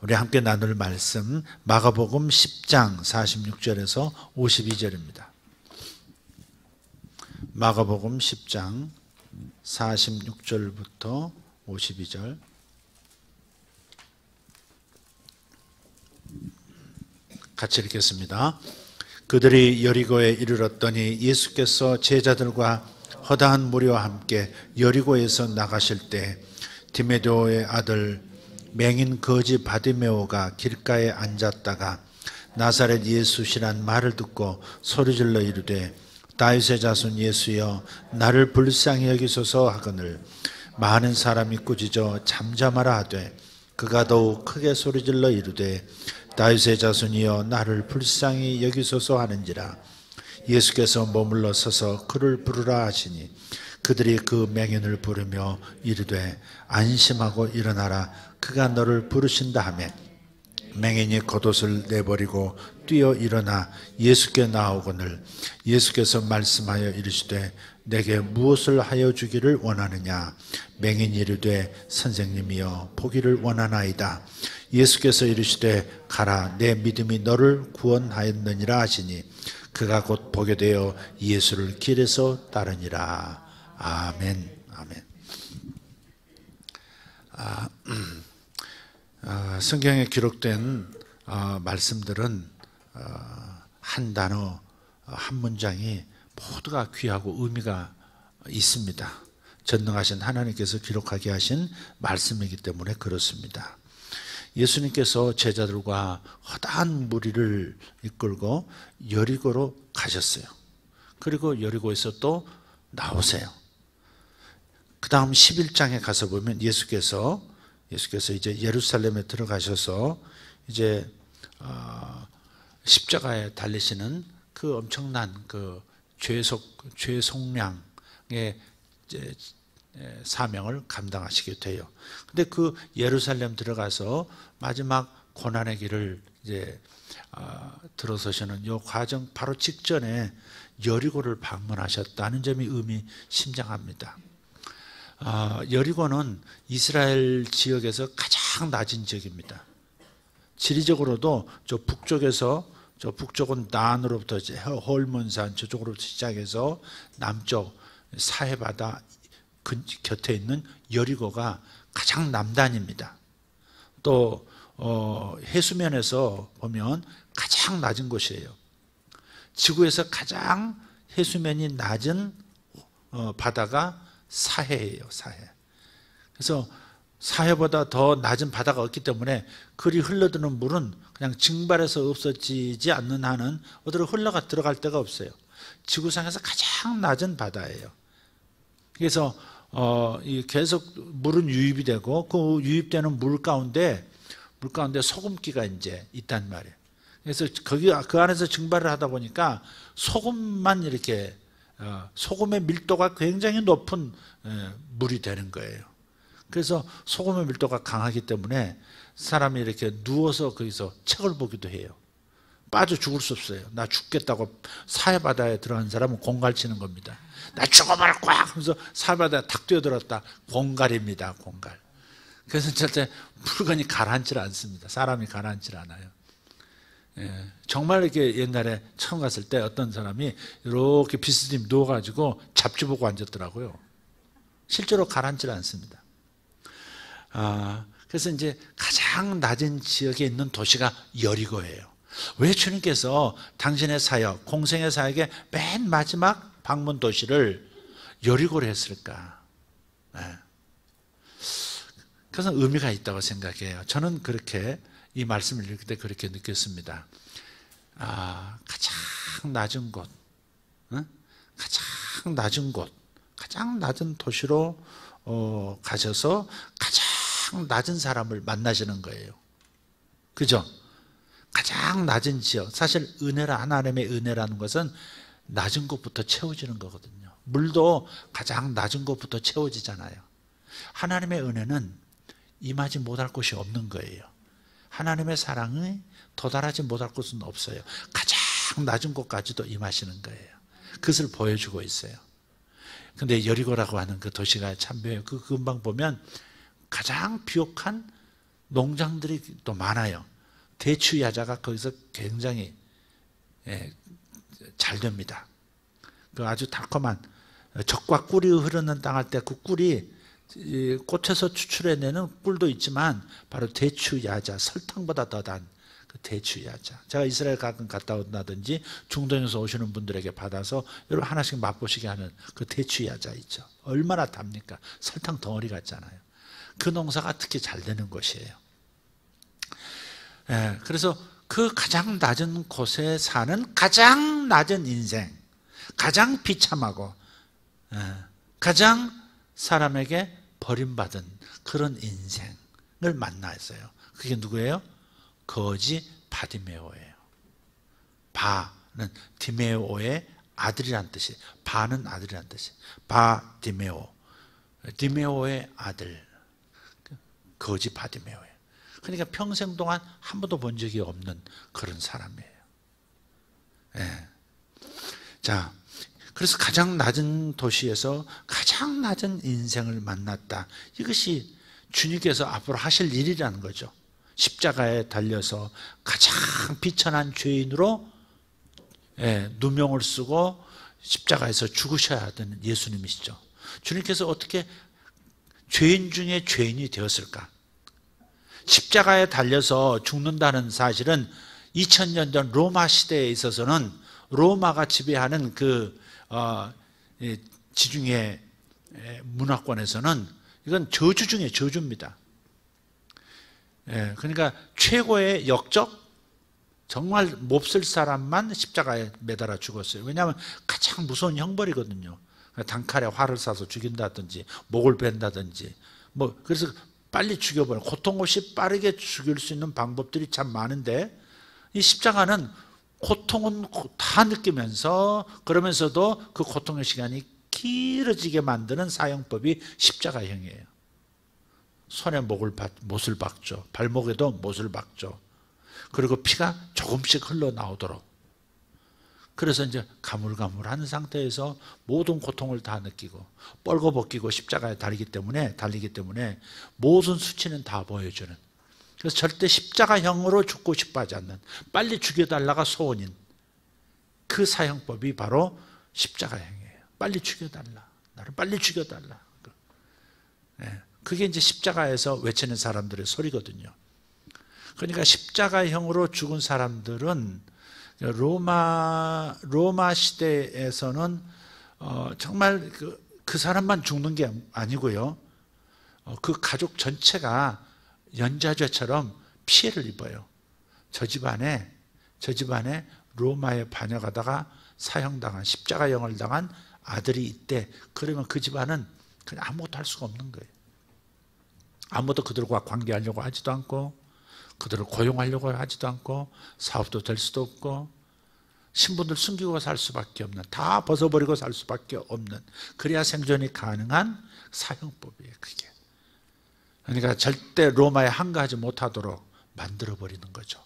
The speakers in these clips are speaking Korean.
우리 함께 나눌 말씀 마가복음 10장 46절에서 52절입니다. 마가복음 10장 46절부터 52절. 같이 읽겠습니다. 그들이 여리고에 이르렀더니 예수께서 제자들과 허다한 무리와 함께 여리고에서 나가실 때 디메데오의 아들 맹인 거지 바디메오가 길가에 앉았다가 나사렛 예수시란 말을 듣고 소리질러 이르되 다윗의 자손 예수여 나를 불쌍히 여기소서 하거늘 많은 사람이 꾸짖어 잠잠하라 하되 그가 더욱 크게 소리질러 이르되 다윗의 자손이여 나를 불쌍히 여기소서 하는지라. 예수께서 머물러 서서 그를 부르라 하시니 그들이 그 맹인을 부르며 이르되 안심하고 일어나라 그가 너를 부르신다 하매 맹인이 겉옷을 내버리고 뛰어 일어나 예수께 나오거늘 예수께서 말씀하여 이르시되 내게 무엇을 하여 주기를 원하느냐. 맹인이 이르되 선생님이여 보기를 원하나이다. 예수께서 이르시되 가라 내 믿음이 너를 구원하였느니라 하시니 그가 곧 보게 되어 예수를 길에서 따르니라. 아멘. 아멘. 성경에 기록된 말씀들은 한 단어, 한 문장이 모두가 귀하고 의미가 있습니다. 전능하신 하나님께서 기록하게 하신 말씀이기 때문에 그렇습니다. 예수님께서 제자들과 허다한 무리를 이끌고 여리고로 가셨어요. 그리고 여리고에서 또 나오세요. 그 다음 11장에 가서 보면 예수께서 이제 예루살렘에 들어가셔서 이제 십자가에 달리시는 그 엄청난 그 죄 속량의 사명을 감당하시게 돼요. 근데 그 예루살렘 들어가서 마지막 고난의 길을 이제 들어서시는 이 과정 바로 직전에 여리고를 방문하셨다는 점이 의미심장합니다. 여리고는 이스라엘 지역에서 가장 낮은 지역입니다. 지리적으로도 저 북쪽은 단으로부터 홀몬산 저쪽으로부터 시작해서 남쪽 사해바다 곁에 있는 여리고가 가장 남단입니다. 또 해수면에서 보면 가장 낮은 곳이에요. 지구에서 가장 해수면이 낮은 바다가 사해예요. 사해. 그래서 사해보다 더 낮은 바다가 없기 때문에 그리 흘러드는 물은 그냥 증발해서 없어지지 않는 한은 어디로 흘러가 들어갈 데가 없어요. 지구상에서 가장 낮은 바다예요. 그래서 계속 물은 유입이 되고 그 유입되는 물 가운데 소금기가 이제 있단 말이에요. 그래서 그 안에서 증발을 하다 보니까 소금만 이렇게 소금의 밀도가 굉장히 높은 물이 되는 거예요. 그래서 소금의 밀도가 강하기 때문에 사람이 이렇게 누워서 거기서 책을 보기도 해요. 빠져 죽을 수 없어요. 나 죽겠다고 사해바다에 들어간 사람은 공갈치는 겁니다. 나 죽어버릴 거야 하면서 사해바다에 탁 뛰어들었다. 공갈입니다. 공갈. 그래서 절대 물건이 가라앉질 않습니다. 사람이 가라앉질 않아요. 정말 이렇게 옛날에 처음 갔을 때 어떤 사람이 이렇게 비스듬히 누워가지고 잡지 보고 앉았더라고요. 실제로 가라앉질 않습니다. 그래서 이제 가장 낮은 지역에 있는 도시가 여리고예요. 왜 주님께서 당신의 사역, 공생의 사역의 맨 마지막 방문 도시를 여리고로 했을까? 그것은 의미가 있다고 생각해요. 저는 그렇게 이 말씀을 읽을 때 그렇게 느꼈습니다. 가장 낮은 곳, 가장 낮은 도시로 가셔서 가장 낮은 사람을 만나시는 거예요. 그죠? 가장 낮은 지역. 사실 하나님의 은혜라는 것은 낮은 곳부터 채워지는 거거든요. 물도 가장 낮은 곳부터 채워지잖아요. 하나님의 은혜는 임하지 못할 곳이 없는 거예요. 하나님의 사랑이 도달하지 못할 곳은 없어요. 가장 낮은 곳까지도 임하시는 거예요. 그것을 보여주고 있어요. 근데 여리고라고 하는 그 도시가 참 묘해요. 그 근방 보면 가장 비옥한 농장들이 또 많아요. 대추야자가 거기서 굉장히 잘 됩니다. 그 아주 달콤한 적과 꿀이 흐르는 땅 할 때 그 꿀이 꽃에서 추출해내는 꿀도 있지만 바로 대추야자, 설탕보다 더 단 그 대추야자. 제가 이스라엘 가끔 갔다 온다든지 중동에서 오시는 분들에게 받아서 여러분 하나씩 맛보시게 하는 그 대추야자 있죠. 얼마나 답니까? 설탕 덩어리 같잖아요. 그 농사가 특히 잘 되는 곳이에요. 그래서 그 가장 낮은 곳에 사는 가장 낮은 인생, 가장 비참하고 가장 사람에게 버림받은 그런 인생을 만났어요. 그게 누구예요? 거지 바디메오예요. 바는 디메오의 아들이란 뜻이에요. 바는 아들이란 뜻이에요. 바디메오, 디메오의 아들, 거지 바디메오예요. 그러니까 평생 동안 한 번도 본 적이 없는 그런 사람이에요. 자, 그래서 가장 낮은 도시에서 가장 낮은 인생을 만났다. 이것이 주님께서 앞으로 하실 일이라는 거죠. 십자가에 달려서 가장 비천한 죄인으로 누명을 쓰고 십자가에서 죽으셔야 되는 예수님이시죠. 주님께서 어떻게 죄인 중에 죄인이 되었을까? 십자가에 달려서 죽는다는 사실은 2000년 전 로마 시대에 있어서는 로마가 지배하는 그 지중해 문화권에서는 이건 저주 중에 저주입니다. 그러니까 최고의 역적, 정말 몹쓸 사람만 십자가에 매달아 죽었어요. 왜냐하면 가장 무서운 형벌이거든요. 단칼에 활을 쏴서 죽인다든지 목을 벤다든지 그래서 빨리 죽여버려. 고통 없이 빠르게 죽일 수 있는 방법들이 참 많은데 이 십자가는 고통은 다 느끼면서 그러면서도 그 고통의 시간이 길어지게 만드는 사형법이 십자가형이에요. 손에 못을 박죠. 발목에도 못을 박죠. 그리고 피가 조금씩 흘러나오도록. 그래서 이제 가물가물한 상태에서 모든 고통을 다 느끼고 뻘거벗기고 십자가에 달리기 때문에 모든 수치는 다 보여주는. 그래서 절대 십자가형으로 죽고 싶어 하지 않는, 빨리 죽여달라가 소원인 그 사형법이 바로 십자가형이에요. 빨리 죽여달라. 나를 빨리 죽여달라. 그게 이제 십자가에서 외치는 사람들의 소리거든요. 그러니까 십자가형으로 죽은 사람들은 로마 시대에서는 정말 그 사람만 죽는 게 아니고요. 그 가족 전체가 연좌제처럼 피해를 입어요. 저 집안에 로마에 반역하다가 사형당한, 십자가형을 당한 아들이 있대. 그러면 그 집안은 그냥 아무것도 할 수가 없는 거예요. 아무도 그들과 관계하려고 하지도 않고 그들을 고용하려고 하지도 않고 사업도 될 수도 없고 신분들 숨기고 살 수밖에 없는, 다 벗어버리고 살 수밖에 없는, 그래야 생존이 가능한 사형법이에요. 그게. 그러니까 절대 로마에 항거하지 못하도록 만들어버리는 거죠.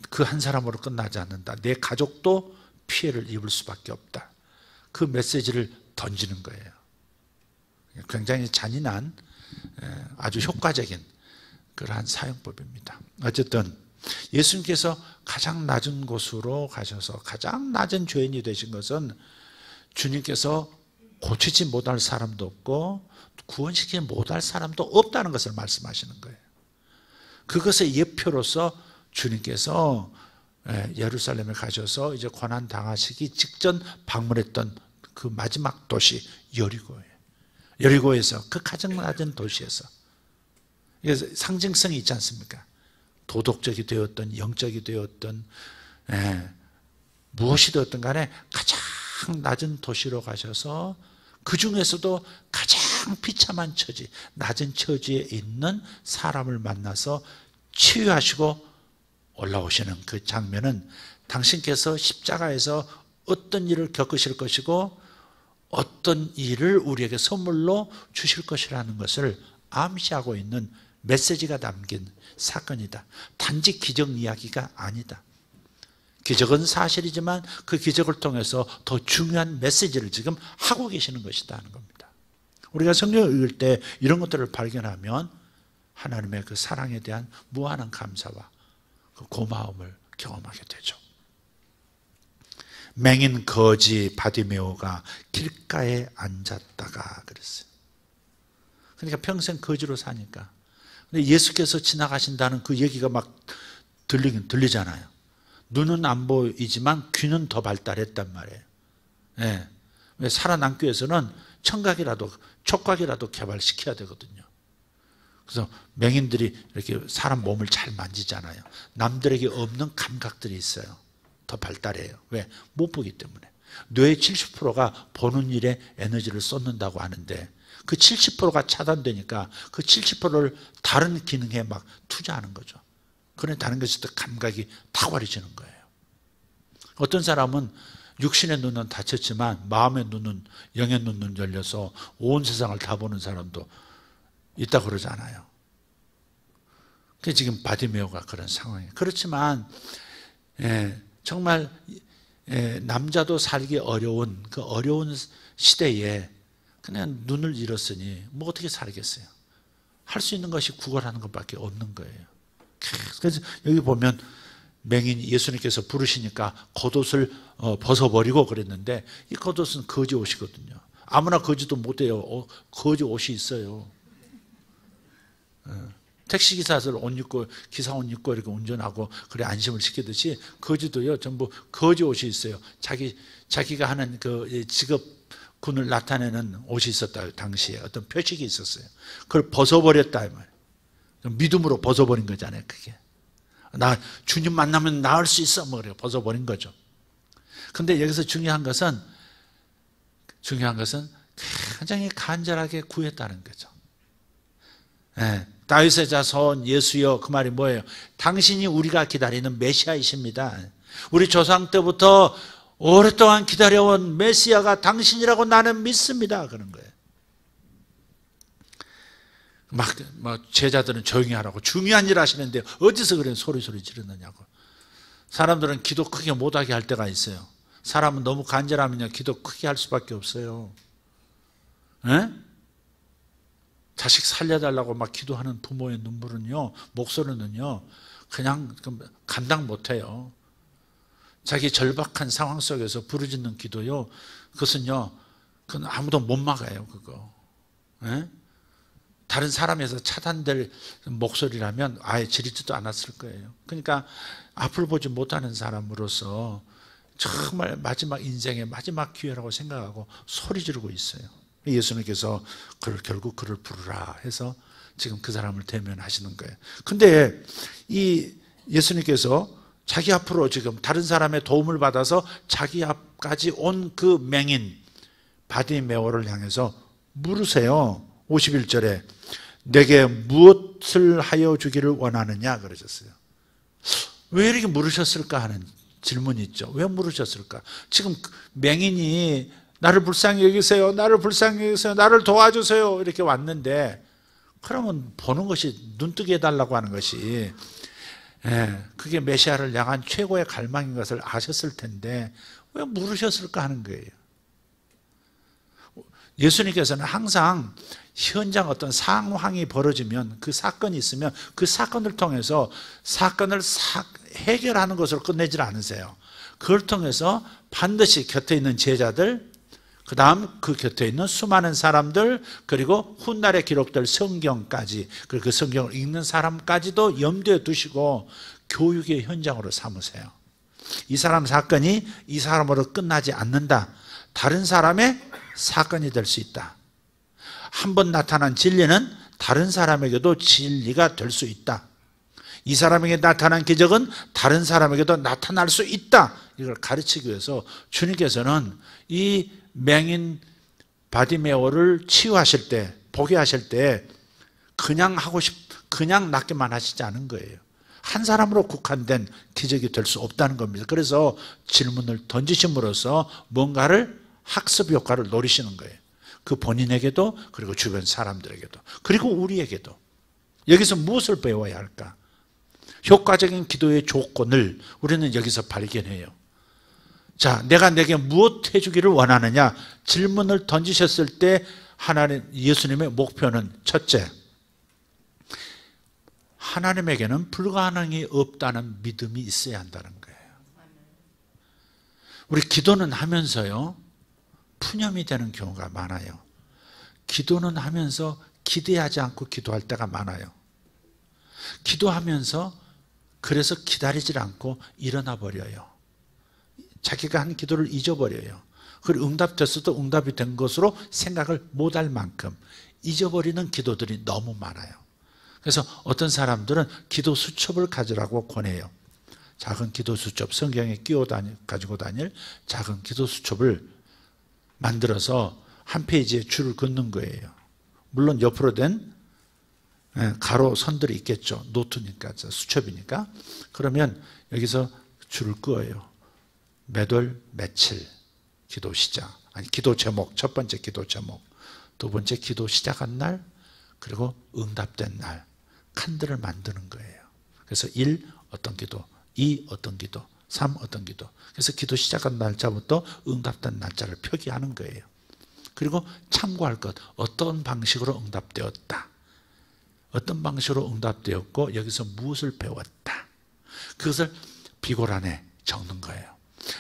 그 한 사람으로 끝나지 않는다. 내 가족도 피해를 입을 수밖에 없다. 그 메시지를 던지는 거예요. 굉장히 잔인한 아주 효과적인 그러한 사형법입니다. 어쨌든 예수님께서 가장 낮은 곳으로 가셔서 가장 낮은 죄인이 되신 것은 주님께서 고치지 못할 사람도 없고 구원시키지 못할 사람도 없다는 것을 말씀하시는 거예요. 그것의 예표로서 주님께서 예루살렘에 가셔서 이제 고난 당하시기 직전 방문했던 그 마지막 도시 여리고예요. 여리고에서, 그 가장 낮은 도시에서, 상징성이 있지 않습니까? 도덕적이 되었던 영적이 되었던 무엇이 되었든 간에 가장 낮은 도시로 가셔서 그 중에서도 가장 비참한 처지, 낮은 처지에 있는 사람을 만나서 치유하시고 올라오시는 그 장면은 당신께서 십자가에서 어떤 일을 겪으실 것이고 어떤 일을 우리에게 선물로 주실 것이라는 것을 암시하고 있는 메시지가 담긴 사건이다. 단지 기적 이야기가 아니다. 기적은 사실이지만 그 기적을 통해서 더 중요한 메시지를 지금 하고 계시는 것이다 하는 겁니다. 우리가 성경을 읽을 때 이런 것들을 발견하면 하나님의 그 사랑에 대한 무한한 감사와 그 고마움을 경험하게 되죠. 맹인 거지 바디메오가 길가에 앉았다가 그랬어요. 그러니까 평생 거지로 사니까. 근데 예수께서 지나가신다는 그 얘기가 막 들리잖아요. 눈은 안 보이지만 귀는 더 발달했단 말이에요. 예. 왜 살아남기 위해서는 촉각이라도 개발시켜야 되거든요. 그래서 맹인들이 이렇게 사람 몸을 잘 만지잖아요. 남들에게 없는 감각들이 있어요. 더 발달해요. 왜? 못 보기 때문에. 뇌의 70%가 보는 일에 에너지를 쏟는다고 하는데 그 70%가 차단되니까 그 70%를 다른 기능에 막 투자하는 거죠. 그러니 다른 것이 더 감각이 탁월해지는 거예요. 어떤 사람은 육신의 눈은 닫혔지만 마음의 눈은, 영의 눈은 열려서 온 세상을 다 보는 사람도 있다 그러잖아요. 그게 지금 바디메오가 그런 상황이에요. 그렇지만 정말 남자도 살기 어려운 그 어려운 시대에 그냥 눈을 잃었으니 뭐 어떻게 살겠어요? 할 수 있는 것이 구걸하는 것밖에 없는 거예요. 그래서 여기 보면 맹인 예수님께서 부르시니까 겉옷을 벗어버리고 그랬는데 이 겉옷은 거지 옷이거든요. 아무나 거지도 못해요. 거지 옷이 있어요. 택시기사들 옷 입고 기사 옷 입고 이렇게 운전하고 그래 안심을 시키듯이 거지도요 전부 거지 옷이 있어요. 자기가 하는 그 직업군을 나타내는 옷이 있었다. 당시에 어떤 표식이 있었어요. 그걸 벗어버렸다 이 말이에요. 믿음으로 벗어버린 거잖아요. 그게 나 주님 만나면 나을 수 있어 뭐 그래요. 벗어버린 거죠. 근데 여기서 중요한 것은 굉장히 간절하게 구했다는 거죠. 다윗의 자손 예수여, 그 말이 뭐예요? 당신이 우리가 기다리는 메시아이십니다. 우리 조상 때부터 오랫동안 기다려온 메시아가 당신이라고 나는 믿습니다. 그런 거예요. 막 제자들은 조용히 하라고 중요한 일 하시는데 어디서 그런 소리 지르느냐고. 사람들은 기도 크게 못하게 할 때가 있어요. 사람은 너무 간절하면요 기도 크게 할 수밖에 없어요. 자식 살려달라고 막 기도하는 부모의 눈물은요, 목소리는요 그냥 감당 못해요. 자기 절박한 상황 속에서 부르짖는 기도요, 그건 아무도 못 막아요. 그거 다른 사람에서 차단될 목소리라면 아예 지르지도 않았을 거예요. 그러니까 앞을 보지 못하는 사람으로서 정말 마지막 인생의 마지막 기회라고 생각하고 소리 지르고 있어요. 예수님께서 결국 그를 부르라 해서 지금 그 사람을 대면하시는 거예요. 근데 이 예수님께서 자기 앞으로 지금 다른 사람의 도움을 받아서 자기 앞까지 온 그 맹인 바디메오를 향해서 물으세요. 51절에 내게 무엇을 하여 주기를 원하느냐 그러셨어요. 왜 이렇게 물으셨을까 하는 질문이 있죠. 왜 물으셨을까? 지금 맹인이 나를 불쌍히 여기세요. 나를 불쌍히 여기세요. 나를 도와주세요. 이렇게 왔는데 그러면 보는 것이 눈뜨게 해달라고 하는 것이 그게 메시아를 향한 최고의 갈망인 것을 아셨을 텐데 왜 물으셨을까 하는 거예요. 예수님께서는 항상 현장 어떤 상황이 벌어지면 그 사건이 있으면 그 사건을 통해서 사건을 해결하는 것으로 끝내질 않으세요. 그걸 통해서 반드시 곁에 있는 제자들, 그 다음 그 곁에 있는 수많은 사람들, 그리고 훗날에 기록될 성경까지, 그리고 그 성경을 읽는 사람까지도 염두에 두시고 교육의 현장으로 삼으세요. 이 사람 사건이 이 사람으로 끝나지 않는다. 다른 사람의 사건이 될 수 있다. 한 번 나타난 진리는 다른 사람에게도 진리가 될 수 있다. 이 사람에게 나타난 기적은 다른 사람에게도 나타날 수 있다. 이걸 가르치기 위해서 주님께서는 이 맹인 바디메오를 치유하실 때, 보게 하실 때 그냥 낫게만 하시지 않은 거예요. 한 사람으로 국한된 기적이 될 수 없다는 겁니다. 그래서 질문을 던지심으로써 뭔가를 학습 효과를 노리시는 거예요. 그 본인에게도, 그리고 주변 사람들에게도, 그리고 우리에게도. 여기서 무엇을 배워야 할까? 효과적인 기도의 조건을 우리는 여기서 발견해요. 자, 내가 내게 무엇 해주기를 원하느냐? 질문을 던지셨을 때 하나님, 예수님의 목표는 첫째, 하나님에게는 불가능이 없다는 믿음이 있어야 한다는 거예요. 우리 기도는 하면서요, 푸념이 되는 경우가 많아요. 기도는 하면서 기대하지 않고 기도할 때가 많아요. 기도하면서 그래서 기다리질 않고 일어나 버려요. 자기가 한 기도를 잊어버려요. 그리고 응답됐어도 응답이 된 것으로 생각을 못할 만큼 잊어버리는 기도들이 너무 많아요. 그래서 어떤 사람들은 기도 수첩을 가지라고 권해요. 작은 기도 수첩, 성경에 가지고 다닐 작은 기도 수첩을 만들어서 한 페이지에 줄을 긋는 거예요. 물론 옆으로 된 가로 선들이 있겠죠. 노트니까, 수첩이니까. 그러면 여기서 줄을 그어요. 몇 월, 며칠, 기도 시작. 아니, 기도 제목, 첫 번째 기도 제목. 두 번째 기도 시작한 날, 그리고 응답된 날. 칸들을 만드는 거예요. 그래서 1, 어떤 기도, 2, 어떤 기도, 3, 어떤 기도. 그래서 기도 시작한 날짜부터 응답된 날짜를 표기하는 거예요. 그리고 참고할 것, 어떤 방식으로 응답되었다. 어떤 방식으로 응답되었고 여기서 무엇을 배웠다. 그것을 비고란에 적는 거예요.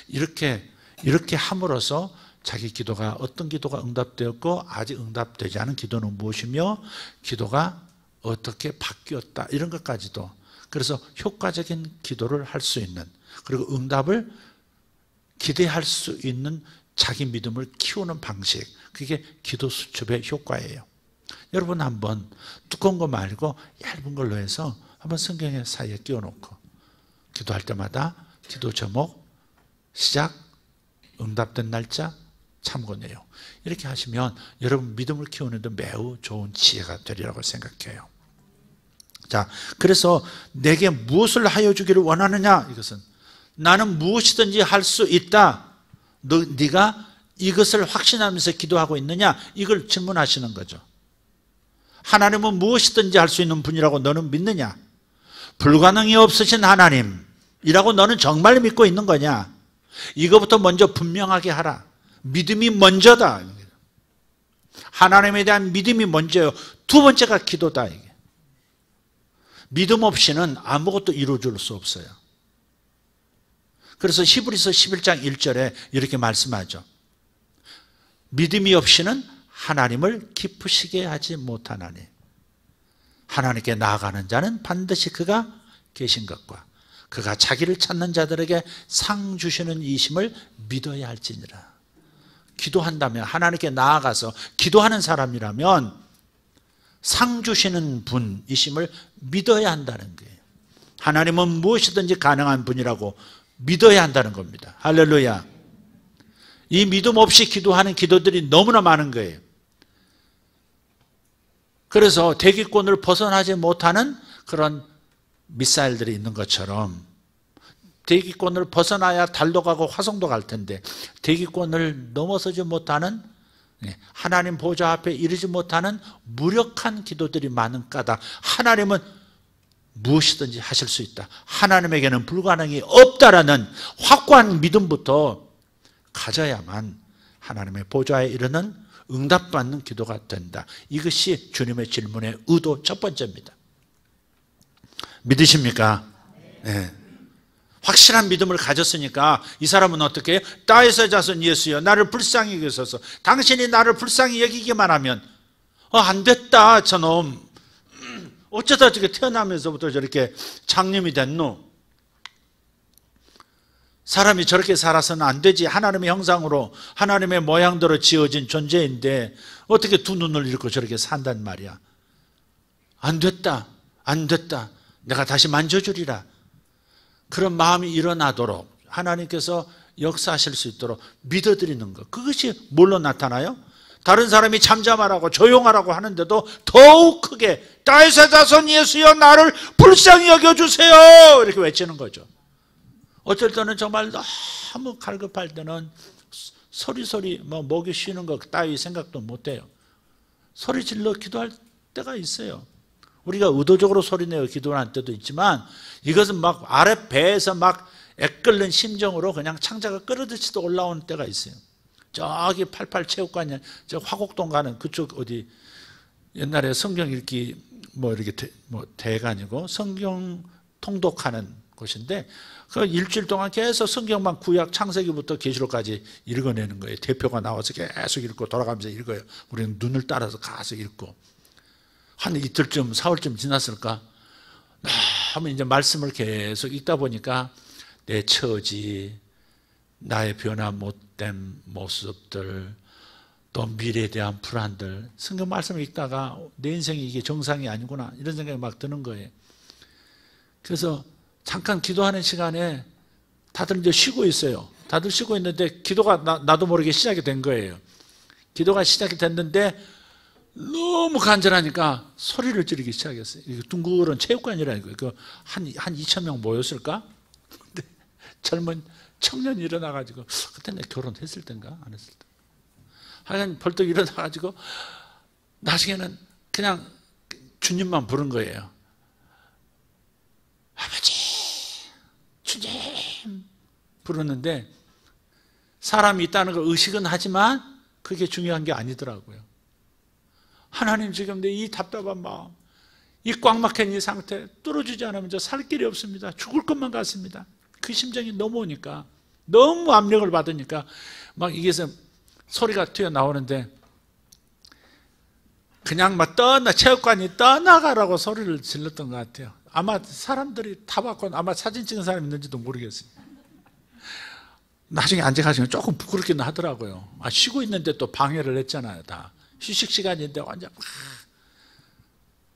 이렇게 함으로써 자기 기도가 어떤 기도가 응답되었고 아직 응답되지 않은 기도는 무엇이며 기도가 어떻게 바뀌었다. 이런 것까지도. 그래서 효과적인 기도를 할 수 있는, 그리고 응답을 기대할 수 있는 자기 믿음을 키우는 방식. 그게 기도 수첩의 효과예요. 여러분 한번 두꺼운 거 말고 얇은 걸로 해서 한번 성경의 사이에 끼워놓고 기도할 때마다 기도 제목, 시작, 응답된 날짜, 참고 내용. 이렇게 하시면 여러분 믿음을 키우는 데 매우 좋은 지혜가 되리라고 생각해요. 자, 그래서 내게 무엇을 하여 주기를 원하느냐? 이것은 나는 무엇이든지 할 수 있다. 네가 이것을 확신하면서 기도하고 있느냐? 이걸 질문하시는 거죠. 하나님은 무엇이든지 할 수 있는 분이라고 너는 믿느냐? 불가능이 없으신 하나님이라고 너는 정말 믿고 있는 거냐? 이거부터 먼저 분명하게 하라. 믿음이 먼저다. 하나님에 대한 믿음이 먼저예요. 두 번째가 기도다. 이게. 믿음 없이는 아무것도 이루어질 수 없어요. 그래서 히브리서 11장 1절에 이렇게 말씀하죠. 믿음이 없이는 하나님을 기쁘시게 하지 못하나니 하나님께 나아가는 자는 반드시 그가 계신 것과 그가 자기를 찾는 자들에게 상 주시는 이심을 믿어야 할지니라. 기도한다면, 하나님께 나아가서 기도하는 사람이라면 상 주시는 분이심을 믿어야 한다는 거예요. 하나님은 무엇이든지 가능한 분이라고 믿어야 한다는 겁니다. 할렐루야. 이 믿음 없이 기도하는 기도들이 너무나 많은 거예요. 그래서 대기권을 벗어나지 못하는 그런 미사일들이 있는 것처럼 대기권을 벗어나야 달도 가고 화성도 갈 텐데 대기권을 넘어서지 못하는, 하나님 보좌 앞에 이르지 못하는 무력한 기도들이 많은 까닭 하나님은 무엇이든지 하실 수 있다. 하나님에게는 불가능이 없다라는 확고한 믿음부터 가져야만 하나님의 보좌에 이르는 응답받는 기도가 된다. 이것이 주님의 질문의 의도 첫 번째입니다. 믿으십니까? 네. 확실한 믿음을 가졌으니까 이 사람은 어떻게 해요? 다윗의 자손 예수여 나를 불쌍히 여기소서. 당신이 나를 불쌍히 여기기만 하면 안 됐다 저놈. 어쩌다 저렇게 태어나면서부터 저렇게 장님이 됐노? 사람이 저렇게 살아서는 안 되지. 하나님의 형상으로 하나님의 모양대로 지어진 존재인데 어떻게 두 눈을 잃고 저렇게 산단 말이야. 안 됐다. 안 됐다. 내가 다시 만져주리라. 그런 마음이 일어나도록 하나님께서 역사하실 수 있도록 믿어드리는 것. 그것이 뭘로 나타나요? 다른 사람이 잠잠하라고 조용하라고 하는데도 더욱 크게 다윗의 자손 예수여 나를 불쌍히 여겨주세요 이렇게 외치는 거죠. 어쩔 때는 정말 너무 갈급할 때는 소리 목이 쉬는 거 따위 생각도 못해요. 소리 질러 기도할 때가 있어요. 우리가 의도적으로 소리내어 기도할 때도 있지만 이것은 막 아래 배에서 막 애끓는 심정으로 그냥 창자가 끓어듯이 올라오는 때가 있어요. 저기 88 체육관에 저 화곡동 가는 그쪽 어디 옛날에 성경 읽기 뭐 이렇게 대가 아니고 성경 통독하는 곳인데 그 일주일 동안 계속 성경만 구약 창세기부터 계시록까지 읽어내는 거예요. 대표가 나와서 계속 읽고 돌아가면서 읽어요. 우리는 눈을 따라서 가서 읽고 한 이틀쯤 사흘쯤 지났을까? 너무 이제 말씀을 계속 읽다 보니까 내 처지, 나의 변화 못된 모습들, 또 미래에 대한 불안들, 성경 말씀을 읽다가 내 인생이 이게 정상이 아니구나 이런 생각이 막 드는 거예요. 그래서 잠깐 기도하는 시간에 다들 이제 쉬고 있어요. 다들 쉬고 있는데 기도가 나도 모르게 시작이 된 거예요. 기도가 시작이 됐는데 너무 간절하니까 소리를 지르기 시작했어요. 둥그런 체육관이라니까요. 한 2,000명 모였을까? 근데 젊은 청년이 일어나가지고 그때 내가 결혼했을 때인가 안 했을 때 하여간 벌떡 일어나가지고 나중에는 그냥 주님만 부른 거예요. 아버지 주님 부르는데 사람이 있다는 걸 의식은 하지만 그게 중요한 게 아니더라고요. 하나님 지금 내 이 답답한 마음, 이 꽉 막힌 이 상태 뚫어주지 않으면 저 살 길이 없습니다. 죽을 것만 같습니다. 그 심정이 넘어오니까 너무 압력을 받으니까 막 이게서 소리가 튀어나오는데 그냥 막 체육관이 떠나가라고 소리를 질렀던 것 같아요. 아마 사람들이 다 받고 아마 사진 찍은 사람이 있는지도 모르겠어요. 나중에 앉아가시면 조금 부끄럽긴 하더라고요. 쉬고 있는데 또 방해를 했잖아요. 다 휴식 시간인데 완전 막.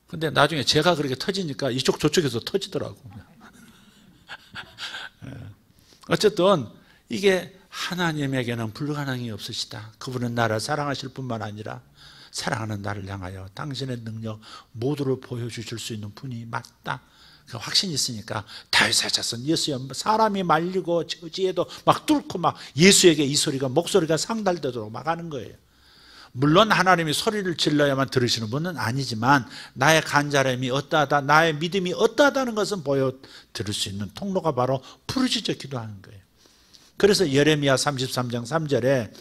근데 나중에 제가 그렇게 터지니까 이쪽 저쪽에서 터지더라고요. 어쨌든 이게 하나님에게는 불가능이 없으시다. 그분은 나를 사랑하실 뿐만 아니라 사랑하는 나를 향하여 당신의 능력 모두를 보여주실 수 있는 분이 맞다. 그 확신이 있으니까 다윗의 자손 예수여 사람이 말리고 저지에도 막 뚫고 막 예수에게 이 소리가 목소리가 상달되도록 막 하는 거예요. 물론 하나님이 소리를 질러야만 들으시는 분은 아니지만 나의 간절함이 어떠하다, 나의 믿음이 어떠하다는 것은 보여드릴 수 있는 통로가 바로 부르짖어 기도하는 거예요. 그래서 예레미야 33장 3절에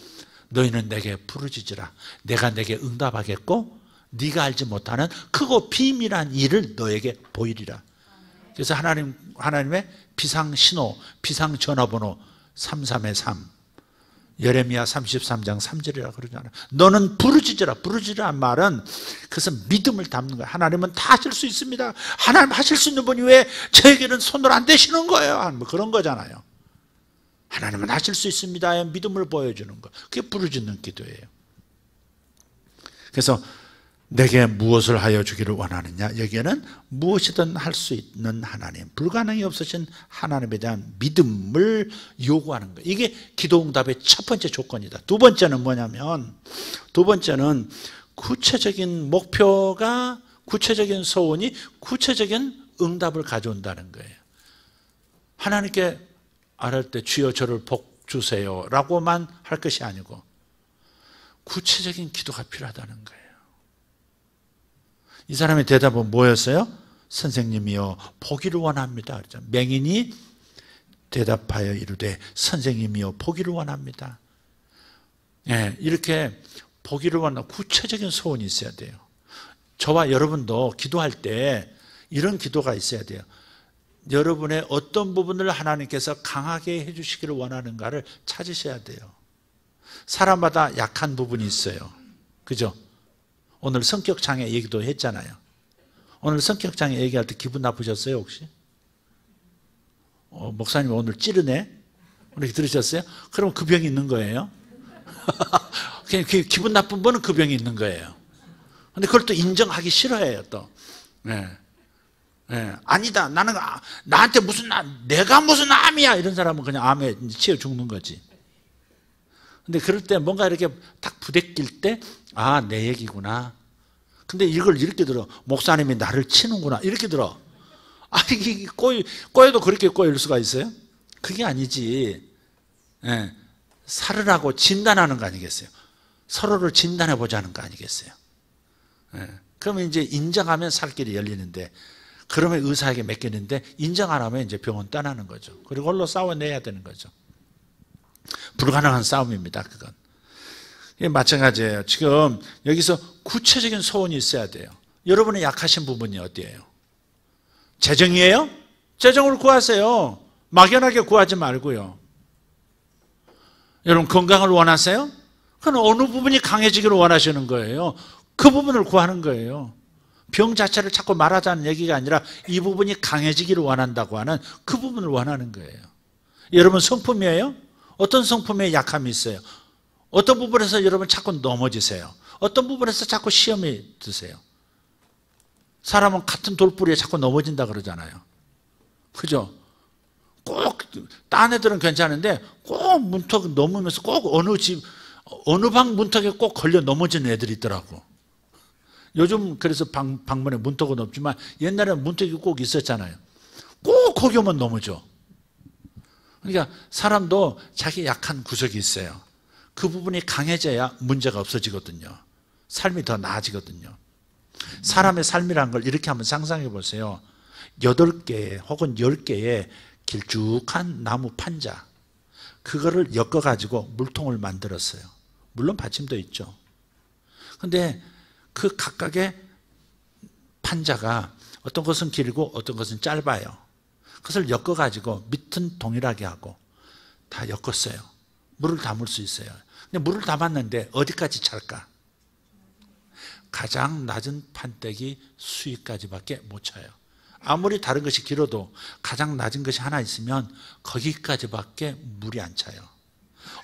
너희는 내게 부르짖으라 내가 내게 응답하겠고 네가 알지 못하는 크고 비밀한 일을 너에게 보이리라. 그래서 하나님의 비상신호, 비상전화번호 33-3 예레미야 33장 3절이라고 그러잖아요. 너는 부르짖으라. 부르짖으라는 말은 그것은 믿음을 담는 거예요. 하나님은 다 하실 수 있습니다. 하나님 하실 수 있는 분이 왜 저에게는 손을 안 대시는 거예요? 뭐 그런 거잖아요. 하나님은 하실 수 있습니다. 믿음을 보여주는 거. 그게 부르짖는 기도예요. 그래서 내게 무엇을 하여 주기를 원하느냐? 여기에는 무엇이든 할 수 있는 하나님, 불가능이 없으신 하나님에 대한 믿음을 요구하는 거예요. 이게 기도 응답의 첫 번째 조건이다. 두 번째는 뭐냐면, 두 번째는 구체적인 목표가, 구체적인 소원이 구체적인 응답을 가져온다는 거예요. 하나님께 아뢰을 때 주여 저를 복 주세요 라고만 할 것이 아니고 구체적인 기도가 필요하다는 거예요. 이 사람의 대답은 뭐였어요? 선생님이여 보기를 원합니다. 맹인이 대답하여 이르되 선생님이여 보기를 원합니다. 예, 이렇게 보기를 원하는 구체적인 소원이 있어야 돼요. 저와 여러분도 기도할 때 이런 기도가 있어야 돼요. 여러분의 어떤 부분을 하나님께서 강하게 해주시기를 원하는가를 찾으셔야 돼요. 사람마다 약한 부분이 있어요. 그죠? 오늘 성격장애 얘기도 했잖아요. 오늘 성격장애 얘기할 때 기분 나쁘셨어요 혹시? 목사님 오늘 찌르네? 이렇게 들으셨어요? 그럼 그 병이 있는 거예요. 그냥 기분 나쁜 분은 그 병이 있는 거예요. 근데 그걸 또 인정하기 싫어해요 또. 네. 네. 아니다 나는 나한테 무슨 내가 무슨 암이야 이런 사람은 그냥 암에 치여 죽는 거지. 근데 그럴 때 뭔가 이렇게 딱 부대낄 때 아, 내 얘기구나. 근데 이걸 이렇게 들어. 목사님이 나를 치는구나. 이렇게 들어. 아, 이게 꼬여도 그렇게 꼬일 수가 있어요? 그게 아니지. 예. 살으라고 진단하는 거 아니겠어요? 서로를 진단해 보자는 거 아니겠어요? 예. 그러면 이제 인정하면 살 길이 열리는데, 그러면 의사에게 맡기는데, 인정 안 하면 이제 병원 떠나는 거죠. 그리고 홀로 싸워내야 되는 거죠. 불가능한 싸움입니다, 그건. 마찬가지예요. 지금 여기서 구체적인 소원이 있어야 돼요. 여러분의 약하신 부분이 어디예요? 재정이에요? 재정을 구하세요. 막연하게 구하지 말고요. 여러분 건강을 원하세요? 그건 어느 부분이 강해지기를 원하시는 거예요. 그 부분을 구하는 거예요. 병 자체를 자꾸 말하자는 얘기가 아니라 이 부분이 강해지기를 원한다고 하는 그 부분을 원하는 거예요. 여러분 성품이에요? 어떤 성품에 약함이 있어요? 어떤 부분에서 여러분 자꾸 넘어지세요? 어떤 부분에서 자꾸 시험이 드세요? 사람은 같은 돌부리에 자꾸 넘어진다 그러잖아요. 그죠? 꼭 딴 애들은 괜찮은데 꼭 문턱 넘으면서 꼭 어느 방 문턱에 꼭 걸려 넘어지는 애들이 있더라고. 요즘 그래서 방문에 문턱은 없지만 옛날에는 문턱이 꼭 있었잖아요. 꼭 거기 오면 넘어져. 그러니까 사람도 자기 약한 구석이 있어요. 그 부분이 강해져야 문제가 없어지거든요. 삶이 더 나아지거든요. 사람의 삶이라는 걸 이렇게 한번 상상해 보세요. 8개 혹은 10개의 길쭉한 나무 판자, 그거를 엮어가지고 물통을 만들었어요. 물론 받침도 있죠. 근데 그 각각의 판자가 어떤 것은 길고 어떤 것은 짧아요. 그것을 엮어가지고 밑은 동일하게 하고 다 엮었어요. 물을 담을 수 있어요. 근데 물을 담았는데 어디까지 찰까? 가장 낮은 판때기 수위까지밖에 못 차요. 아무리 다른 것이 길어도 가장 낮은 것이 하나 있으면 거기까지밖에 물이 안 차요.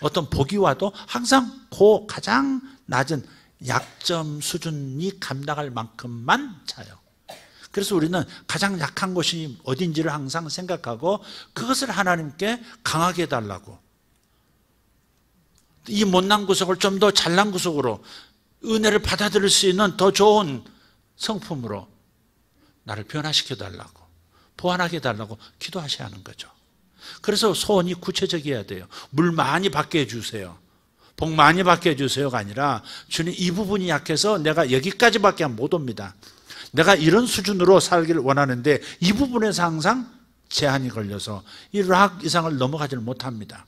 어떤 복이 와도 항상 그 가장 낮은 약점 수준이 감당할 만큼만 차요. 그래서 우리는 가장 약한 것이 어딘지를 항상 생각하고 그것을 하나님께 강하게 해달라고, 이 못난 구석을 좀 더 잘난 구석으로 은혜를 받아들일 수 있는 더 좋은 성품으로 나를 변화시켜 달라고, 보완하게 해달라고 기도하셔야 하는 거죠. 그래서 소원이 구체적이어야 돼요. 물 많이 받게 해주세요, 복 많이 받게 해주세요가 아니라 주님 이 부분이 약해서 내가 여기까지밖에 못 옵니다. 내가 이런 수준으로 살기를 원하는데 이 부분에서 항상 제한이 걸려서 이 락 이상을 넘어가지를 못합니다.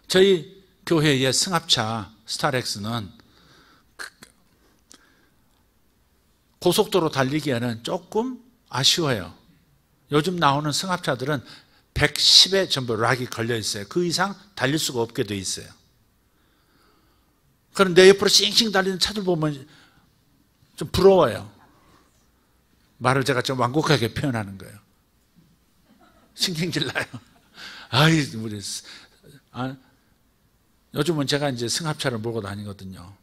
저희 교회의 승합차 스타렉스는 고속도로 달리기에는 조금 아쉬워요. 요즘 나오는 승합차들은 110에 전부 락이 걸려 있어요. 그 이상 달릴 수가 없게 돼 있어요. 그럼 내 옆으로 싱싱 달리는 차들 보면 좀 부러워요. 말을 제가 좀 완곡하게 표현하는 거예요. 신경질 나요. 요즘은 제가 이제 승합차를 몰고 다니거든요.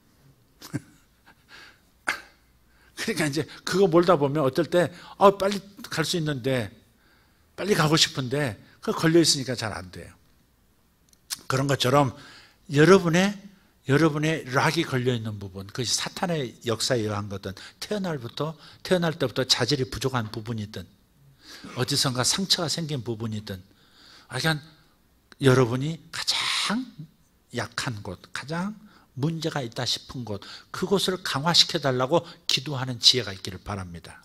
그러니까 이제 그거 몰다 보면 어떨 때 빨리 갈 수 있는데, 빨리 가고 싶은데 그거 걸려 있으니까 잘 안 돼요. 그런 것처럼 여러분의 락이 걸려 있는 부분, 그것이 사탄의 역사에 의한 거든, 태어날 때부터 자질이 부족한 부분이든, 어디선가 상처가 생긴 부분이든, 그러니까 여러분이 가장 약한 곳, 가장 문제가 있다 싶은 곳, 그곳을 강화시켜 달라고 기도하는 지혜가 있기를 바랍니다.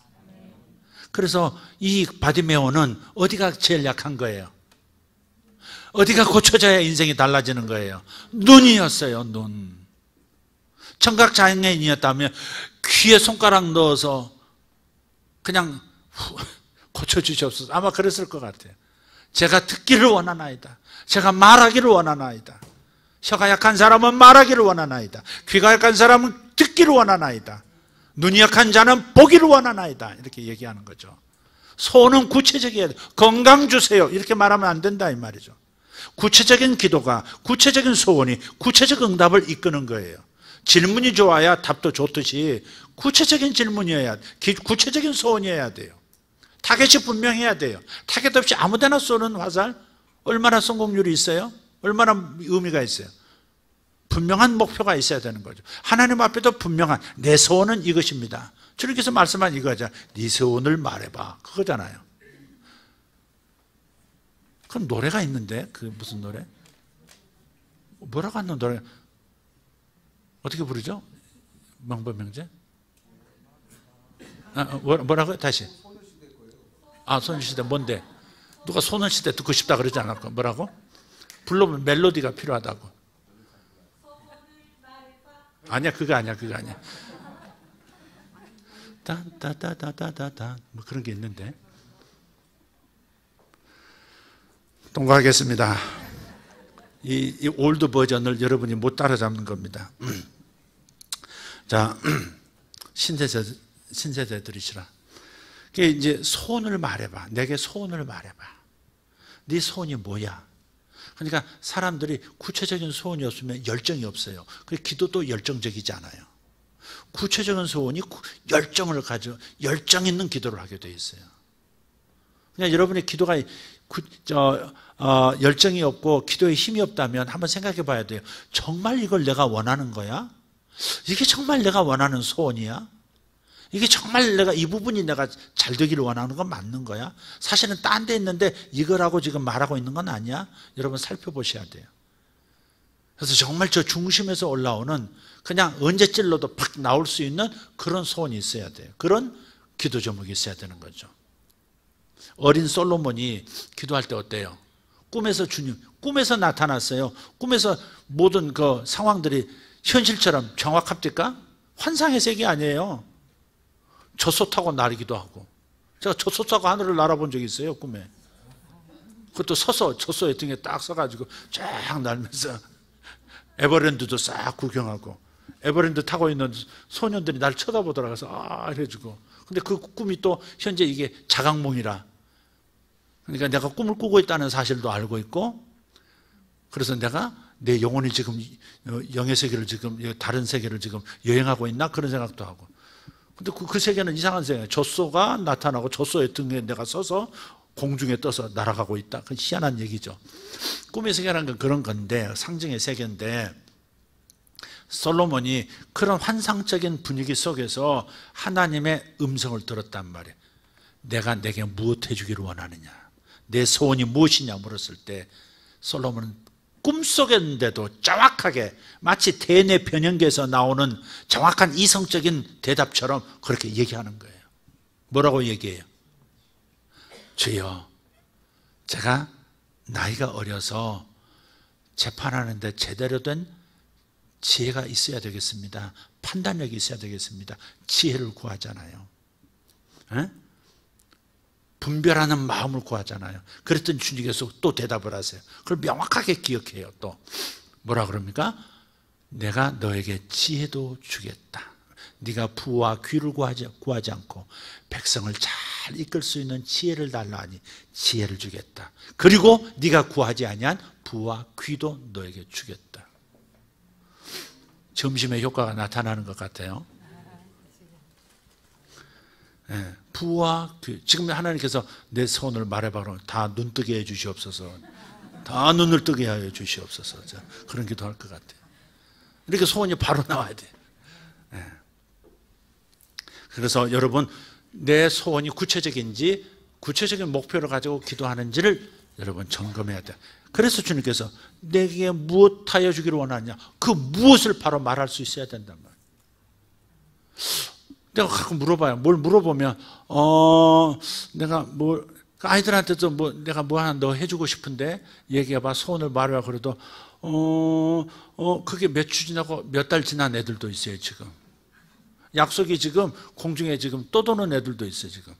그래서 이 바디메오는 어디가 제일 약한 거예요? 어디가 고쳐져야 인생이 달라지는 거예요? 눈이었어요. 눈. 청각장애인이었다면 귀에 손가락 넣어서 그냥 고쳐주시옵소서, 아마 그랬을 것 같아요. 제가 듣기를 원하나이다, 제가 말하기를 원하나이다. 혀가 약한 사람은 말하기를 원하나이다, 귀가 약한 사람은 듣기를 원하나이다, 눈이 약한 자는 보기를 원하나이다, 이렇게 얘기하는 거죠. 소원은 구체적이어야 돼요. 건강 주세요 이렇게 말하면 안 된다 이 말이죠. 구체적인 기도가, 구체적인 소원이 구체적 응답을 이끄는 거예요. 질문이 좋아야 답도 좋듯이 구체적인 질문이어야, 구체적인 소원이어야 돼요. 타겟이 분명해야 돼요. 타겟 없이 아무데나 쏘는 화살, 얼마나 성공률이 있어요? 얼마나 의미가 있어요? 분명한 목표가 있어야 되는 거죠. 하나님 앞에도 분명한, 내 소원은 이것입니다. 주님께서 말씀한 이거죠. 네 소원을 말해봐, 그거잖아요. 그럼 노래가 있는데, 그 무슨 노래? 뭐라고 하는 노래? 어떻게 부르죠? 명보명제? 뭐라고요? 다시. 소녀시대 뭔데? 누가 소녀시대 듣고 싶다 그러지 않았고, 뭐라고? 불러보면 멜로디가 필요하다고. 아니야, 그거 아니야. 따따따따따따 뭐 그런 게 있는데 통과하겠습니다. 이 올드 버전을 여러분이 못 따라잡는 겁니다. 자, 신세대들이시라. 이제 소원을 말해봐. 내게 소원을 말해봐. 네 소원이 뭐야? 그러니까 사람들이 구체적인 소원이 없으면 열정이 없어요. 그 기도도 열정적이지 않아요. 구체적인 소원이 열정을 가져 열정 있는 기도를 하게 돼 있어요. 그냥 여러분의 기도가 열정이 없고 기도에 힘이 없다면 한번 생각해 봐야 돼요. 정말 이걸 내가 원하는 거야? 이게 정말 내가 원하는 소원이야? 이게 정말 내가 이 부분이 내가 잘 되기를 원하는 건 맞는 거야? 사실은 딴 데 있는데 이거라고 지금 말하고 있는 건 아니야? 여러분 살펴보셔야 돼요. 그래서 정말 저 중심에서 올라오는 그냥 언제 찔러도 팍 나올 수 있는 그런 소원이 있어야 돼요. 그런 기도 제목이 있어야 되는 거죠. 어린 솔로몬이 기도할 때 어때요? 꿈에서 주님, 꿈에서 나타났어요. 꿈에서 모든 그 상황들이 현실처럼 정확합니까? 환상의 세계 아니에요. 젖소 타고 날기도 하고. 제가 젖소 타고 하늘을 날아본 적이 있어요, 꿈에. 그것도 서서 젖소의 등에 딱 서가지고 쫙 날면서 에버랜드도 싹 구경하고 에버랜드 타고 있는 소년들이 날 쳐다보더라. 그래서 아 이래가지고. 근데 그 꿈이 또 현재 이게 자각몽이라. 그러니까 내가 꿈을 꾸고 있다는 사실도 알고 있고, 그래서 내가 내 영혼이 지금 영의 세계를 지금 다른 세계를 지금 여행하고 있나 그런 생각도 하고. 근데 그 세계는 이상한 세계예요. 젖소가 나타나고 젖소의 등에 내가 서서 공중에 떠서 날아가고 있다. 그 희한한 얘기죠. 꿈의 세계라는 건 그런 건데, 상징의 세계인데, 솔로몬이 그런 환상적인 분위기 속에서 하나님의 음성을 들었단 말이에요. 내가 내게 무엇 해주기를 원하느냐, 내 소원이 무엇이냐 물었을 때 솔로몬은 꿈속인데도 정확하게 마치 대뇌 변형계에서 나오는 정확한 이성적인 대답처럼 그렇게 얘기하는 거예요. 뭐라고 얘기해요? 주여, 제가 나이가 어려서 재판하는데 제대로 된 지혜가 있어야 되겠습니다. 판단력이 있어야 되겠습니다. 지혜를 구하잖아요. 에? 분별하는 마음을 구하잖아요. 그랬더니 주님께서 또 대답을 하세요. 그걸 명확하게 기억해요. 또 뭐라 그럽니까? 내가 너에게 지혜도 주겠다. 네가 부와 귀를 구하지 않고 백성을 잘 이끌 수 있는 지혜를 달라 하니 지혜를 주겠다. 그리고 네가 구하지 아니한 부와 귀도 너에게 주겠다. 점심의 효과가 나타나는 것 같아요. 네, 부와 귀. 지금 하나님께서 내 소원을 말해봐 그러면 다 눈뜨게 해 주시옵소서. 다 눈을 뜨게 하여 주시옵소서. 그런 기도할 것 같아요. 이렇게 소원이 바로 나와야 돼요. 네. 그래서 여러분, 내 소원이 구체적인지 구체적인 목표를 가지고 기도하는지를 여러분 점검해야 돼요. 그래서 주님께서 내게 무엇하여 주기를 원하냐, 그 무엇을 바로 말할 수 있어야 된단 말이에요. 내가 가끔 물어봐요. 뭘 물어보면 내가 뭘 아이들한테도 뭐 내가 뭐 하나 너 해주고 싶은데 얘기해봐, 소원을 말해봐. 그래도 그게 몇 주 지나고 몇 달 지난 애들도 있어요. 지금 약속이 지금 공중에 지금 떠도는 애들도 있어요. 지금.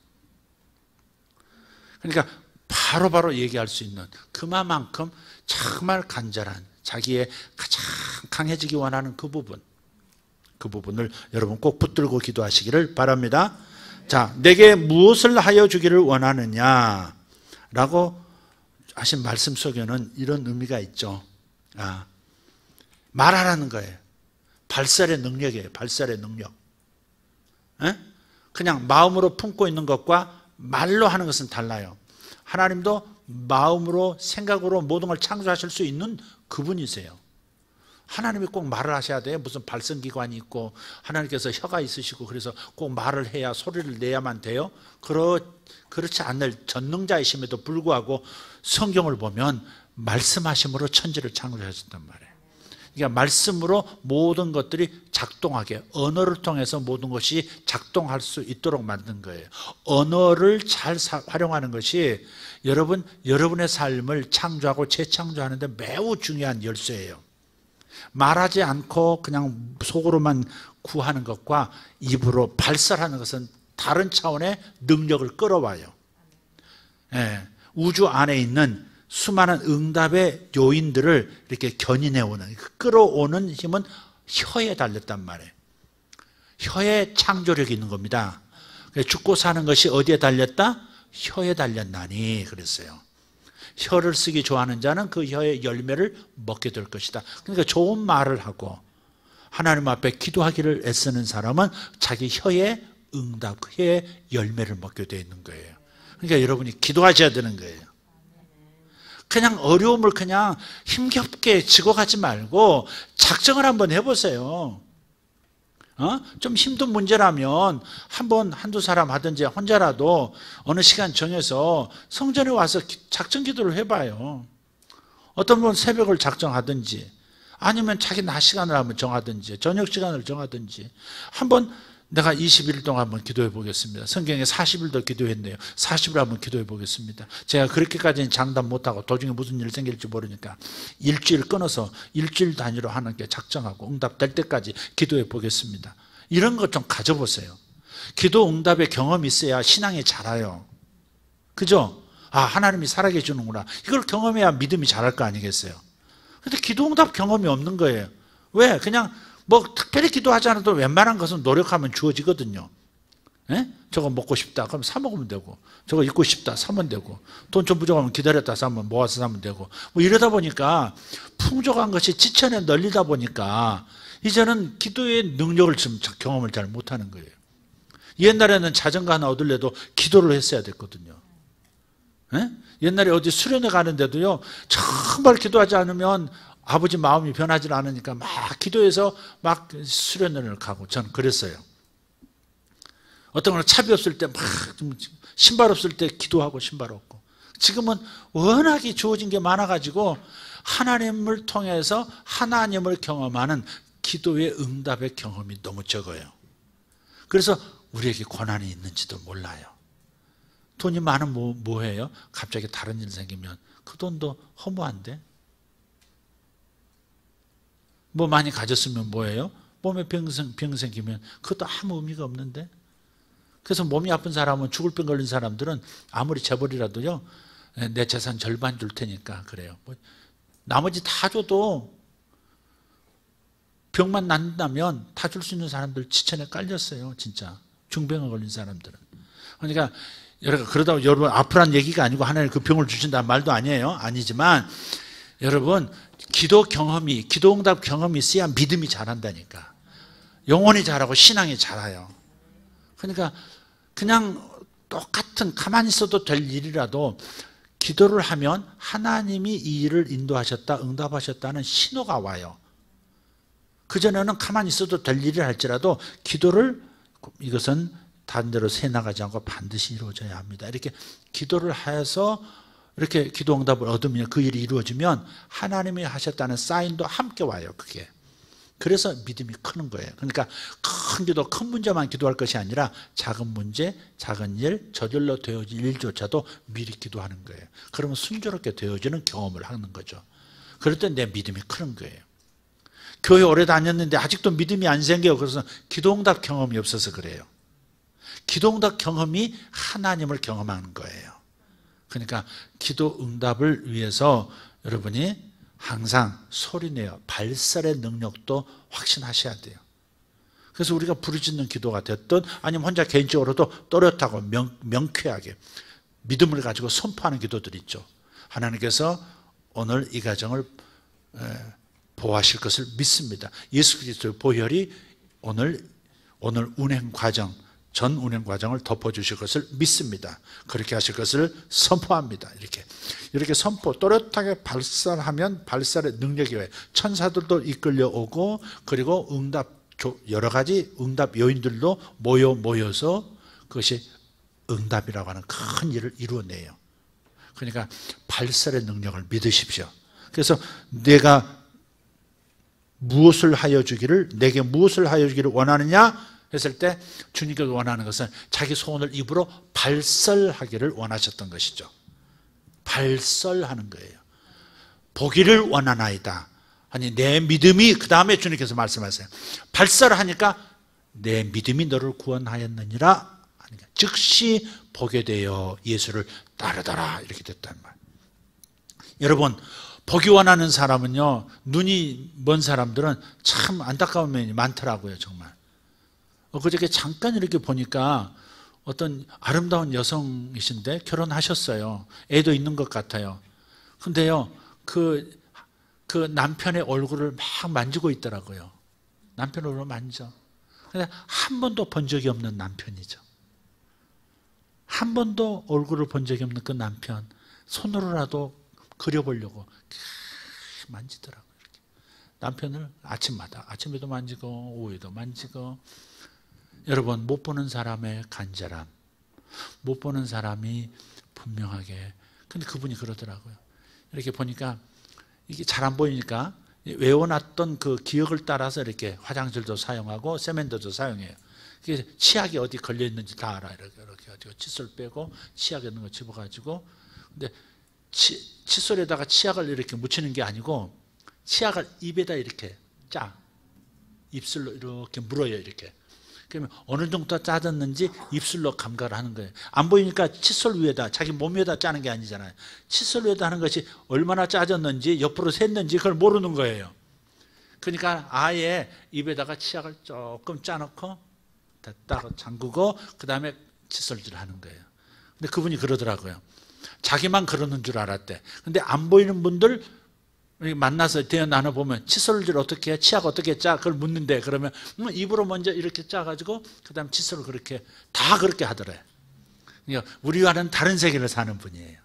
그러니까 바로바로 얘기할 수 있는 그만큼 정말 간절한 자기의 가장 강해지기 원하는 그 부분을 여러분 꼭 붙들고 기도하시기를 바랍니다. 자, 내게 무엇을 하여 주기를 원하느냐 라고 하신 말씀 속에는 이런 의미가 있죠. 말하라는 거예요. 발설의 능력이에요. 발설의 능력. 그냥 마음으로 품고 있는 것과 말로 하는 것은 달라요. 하나님도 마음으로 생각으로 모든 걸 창조하실 수 있는 그분이세요. 하나님이 꼭 말을 하셔야 돼요. 무슨 발성기관이 있고 하나님께서 혀가 있으시고 그래서 꼭 말을 해야 소리를 내야만 돼요. 그렇지 않을 전능자이심에도 불구하고 성경을 보면 말씀하심으로 천지를 창조하셨단 말이에요. 그러니까 말씀으로 모든 것들이 작동하게, 언어를 통해서 모든 것이 작동할 수 있도록 만든 거예요. 언어를 잘 활용하는 것이 여러분의 삶을 창조하고 재창조하는 데 매우 중요한 열쇠예요. 말하지 않고 그냥 속으로만 구하는 것과 입으로 발설하는 것은 다른 차원의 능력을 끌어와요. 예, 우주 안에 있는 수많은 응답의 요인들을 이렇게 견인해오는, 끌어오는 힘은 혀에 달렸단 말이에요. 혀에 창조력이 있는 겁니다. 죽고 사는 것이 어디에 달렸다? 혀에 달렸나니 그랬어요. 혀를 쓰기 좋아하는 자는 그 혀의 열매를 먹게 될 것이다. 그러니까 좋은 말을 하고 하나님 앞에 기도하기를 애쓰는 사람은 자기 혀의 응답, 혀의 열매를 먹게 되어 있는 거예요. 그러니까 여러분이 기도하셔야 되는 거예요. 그냥 어려움을 그냥 힘겹게 지고 가지 말고 작정을 한번 해보세요. 좀 힘든 문제라면 한두 사람 하든지 혼자라도 어느 시간 정해서 성전에 와서 작정 기도를 해봐요. 어떤 분은 새벽을 작정하든지 아니면 자기 낮 시간을 한번 정하든지 저녁 시간을 정하든지 한번 내가 20일 동안 한번 기도해 보겠습니다. 성경에 40일도 기도했네요. 40일 한번 기도해 보겠습니다. 제가 그렇게까지는 장담 못하고 도중에 무슨 일 생길지 모르니까 일주일 끊어서 일주일 단위로 하나님께 작정하고 응답될 때까지 기도해 보겠습니다. 이런 것 좀 가져보세요. 기도 응답의 경험이 있어야 신앙이 자라요. 그죠? 아, 하나님이 살아계시는구나. 이걸 경험해야 믿음이 자랄 거 아니겠어요? 근데 기도 응답 경험이 없는 거예요. 왜? 그냥 뭐 특별히 기도하지 않아도 웬만한 것은 노력하면 주어지거든요. 예? 저거 먹고 싶다 그럼 사 먹으면 되고, 저거 입고 싶다 사면 되고, 돈 좀 부족하면 기다렸다 사면 모아서 사면 되고, 뭐 이러다 보니까 풍족한 것이 지천에 널리다 보니까 이제는 기도의 능력을 지금 경험을 잘 못하는 거예요. 옛날에는 자전거 하나 얻으려도 기도를 했어야 됐거든요. 예? 옛날에 어디 수련회 가는데도요, 정말 기도하지 않으면 아버지 마음이 변하지 않으니까 막 기도해서 막 수련회를 가고, 저는 그랬어요. 어떤 거는 차비 없을 때 막 신발 없을 때 기도하고 신발 없고. 지금은 워낙에 주어진 게 많아가지고 하나님을 통해서 하나님을 경험하는 기도의 응답의 경험이 너무 적어요. 그래서 우리에게 고난이 있는지도 몰라요. 돈이 많으면 뭐해요? 갑자기 다른 일 생기면 그 돈도 허무한데? 뭐 많이 가졌으면 뭐예요? 몸에 병 생기면 그것도 아무 의미가 없는데? 그래서 몸이 아픈 사람은, 죽을 병 걸린 사람들은 아무리 재벌이라도요, 내 재산 절반 줄 테니까 그래요. 뭐 나머지 다 줘도 병만 낫는다면 다 줄 수 있는 사람들 지천에 깔렸어요. 진짜 중병에 걸린 사람들은. 그러니까 그러다 여러분 아프란 얘기가 아니고 하나님 그 병을 주신다는 말도 아니에요. 아니지만 여러분 기도 응답 경험이 있어야 믿음이 자란다니까. 영혼이 자라고 신앙이 자라요. 그러니까 그냥 똑같은 가만히 있어도 될 일이라도 기도를 하면 하나님이 이 일을 인도하셨다, 응답하셨다는 신호가 와요. 그전에는 가만히 있어도 될 일을 할지라도 기도를, 이것은 다른 데로 새나가지 않고 반드시 이루어져야 합니다. 이렇게 기도를 해서 이렇게 기도 응답을 얻으면, 그 일이 이루어지면 하나님이 하셨다는 사인도 함께 와요. 그게. 그래서 믿음이 크는 거예요. 그러니까 큰 기도, 큰 문제만 기도할 것이 아니라 작은 문제, 작은 일, 저절로 되어질 일조차도 미리 기도하는 거예요. 그러면 순조롭게 되어지는 경험을 하는 거죠. 그럴 때 내 믿음이 크는 거예요. 교회 오래 다녔는데 아직도 믿음이 안 생겨요. 그래서 기도응답 경험이 없어서 그래요. 기도응답 경험이 하나님을 경험하는 거예요. 그러니까 기도응답을 위해서 여러분이 항상 소리내어 발설의 능력도 확신하셔야 돼요. 그래서 우리가 부르짖는 기도가 됐든 아니면 혼자 개인적으로도 또렷하고 명쾌하게 믿음을 가지고 선포하는 기도들이 있죠. 하나님께서 오늘 이 가정을 보호하실 것을 믿습니다. 예수 그리스도의 보혈이 오늘 운행 과정, 전 운행 과정을 덮어주실 것을 믿습니다. 그렇게 하실 것을 선포합니다. 이렇게 선포, 또렷하게 발설하면 발설의 능력이 와요. 천사들도 이끌려 오고, 그리고 여러 가지 응답 요인들도 모여서 그것이 응답이라고 하는 큰 일을 이루어내요. 그러니까 발설의 능력을 믿으십시오. 그래서 내가 내게 무엇을 하여 주기를 원하느냐 했을 때 주님께서 원하는 것은 자기 소원을 입으로 발설하기를 원하셨던 것이죠. 발설하는 거예요. 보기를 원하나이다. 아니, 내 믿음이, 그 다음에 주님께서 말씀하세요. 발설하니까 내 믿음이 너를 구원하였느니라. 그러니까 즉시 보게 되어 예수를 따르더라 이렇게 됐단 말이에요. 여러분, 보기 원하는 사람은요, 눈이 먼 사람들은 참 안타까운 면이 많더라고요. 정말. 그저께 잠깐 이렇게 보니까 어떤 아름다운 여성이신데 결혼하셨어요. 애도 있는 것 같아요. 근데요, 그 남편의 얼굴을 막 만지고 있더라고요. 남편 얼굴을 만져. 근데 한 번도 본 적이 없는 남편이죠. 한 번도 얼굴을 본 적이 없는 그 남편, 손으로라도 그려보려고 만지더라고요. 이렇게. 남편을 아침마다, 아침에도 만지고 오후에도 만지고. 여러분, 못 보는 사람의 간절함, 못 보는 사람이 분명하게. 근데 그분이 그러더라고요. 이렇게 보니까 이게 잘 안 보이니까 외워놨던 그 기억을 따라서 이렇게 화장실도 사용하고 세면도도 사용해요. 그게 치약이 어디 걸려 있는지 다 알아. 이렇게 가지고 칫솔 빼고 치약 있는 거 집어가지고. 근데 칫솔에다가 치약을 이렇게 묻히는 게 아니고 치약을 입에다 이렇게 짜. 입술로 이렇게 물어요. 이렇게. 그러면 어느 정도 짜졌는지 입술로 감각을 하는 거예요. 안 보이니까 칫솔 위에다, 자기 몸 위에다 짜는 게 아니잖아요. 칫솔 위에다 하는 것이 얼마나 짜졌는지 옆으로 샜는지 그걸 모르는 거예요. 그러니까 아예 입에다가 치약을 조금 짜놓고 딱 잠그고 그 다음에 칫솔질을 하는 거예요. 근데 그분이 그러더라고요. 자기만 그러는 줄 알았대. 근데 안 보이는 분들 만나서 대화 나눠보면 칫솔질 어떻게 해? 치약 어떻게 짜? 그걸 묻는데 그러면 입으로 먼저 이렇게 짜가지고 그 다음 칫솔을 그렇게 다 그렇게 하더래요. 그러니까 우리와는 다른 세계를 사는 분이에요.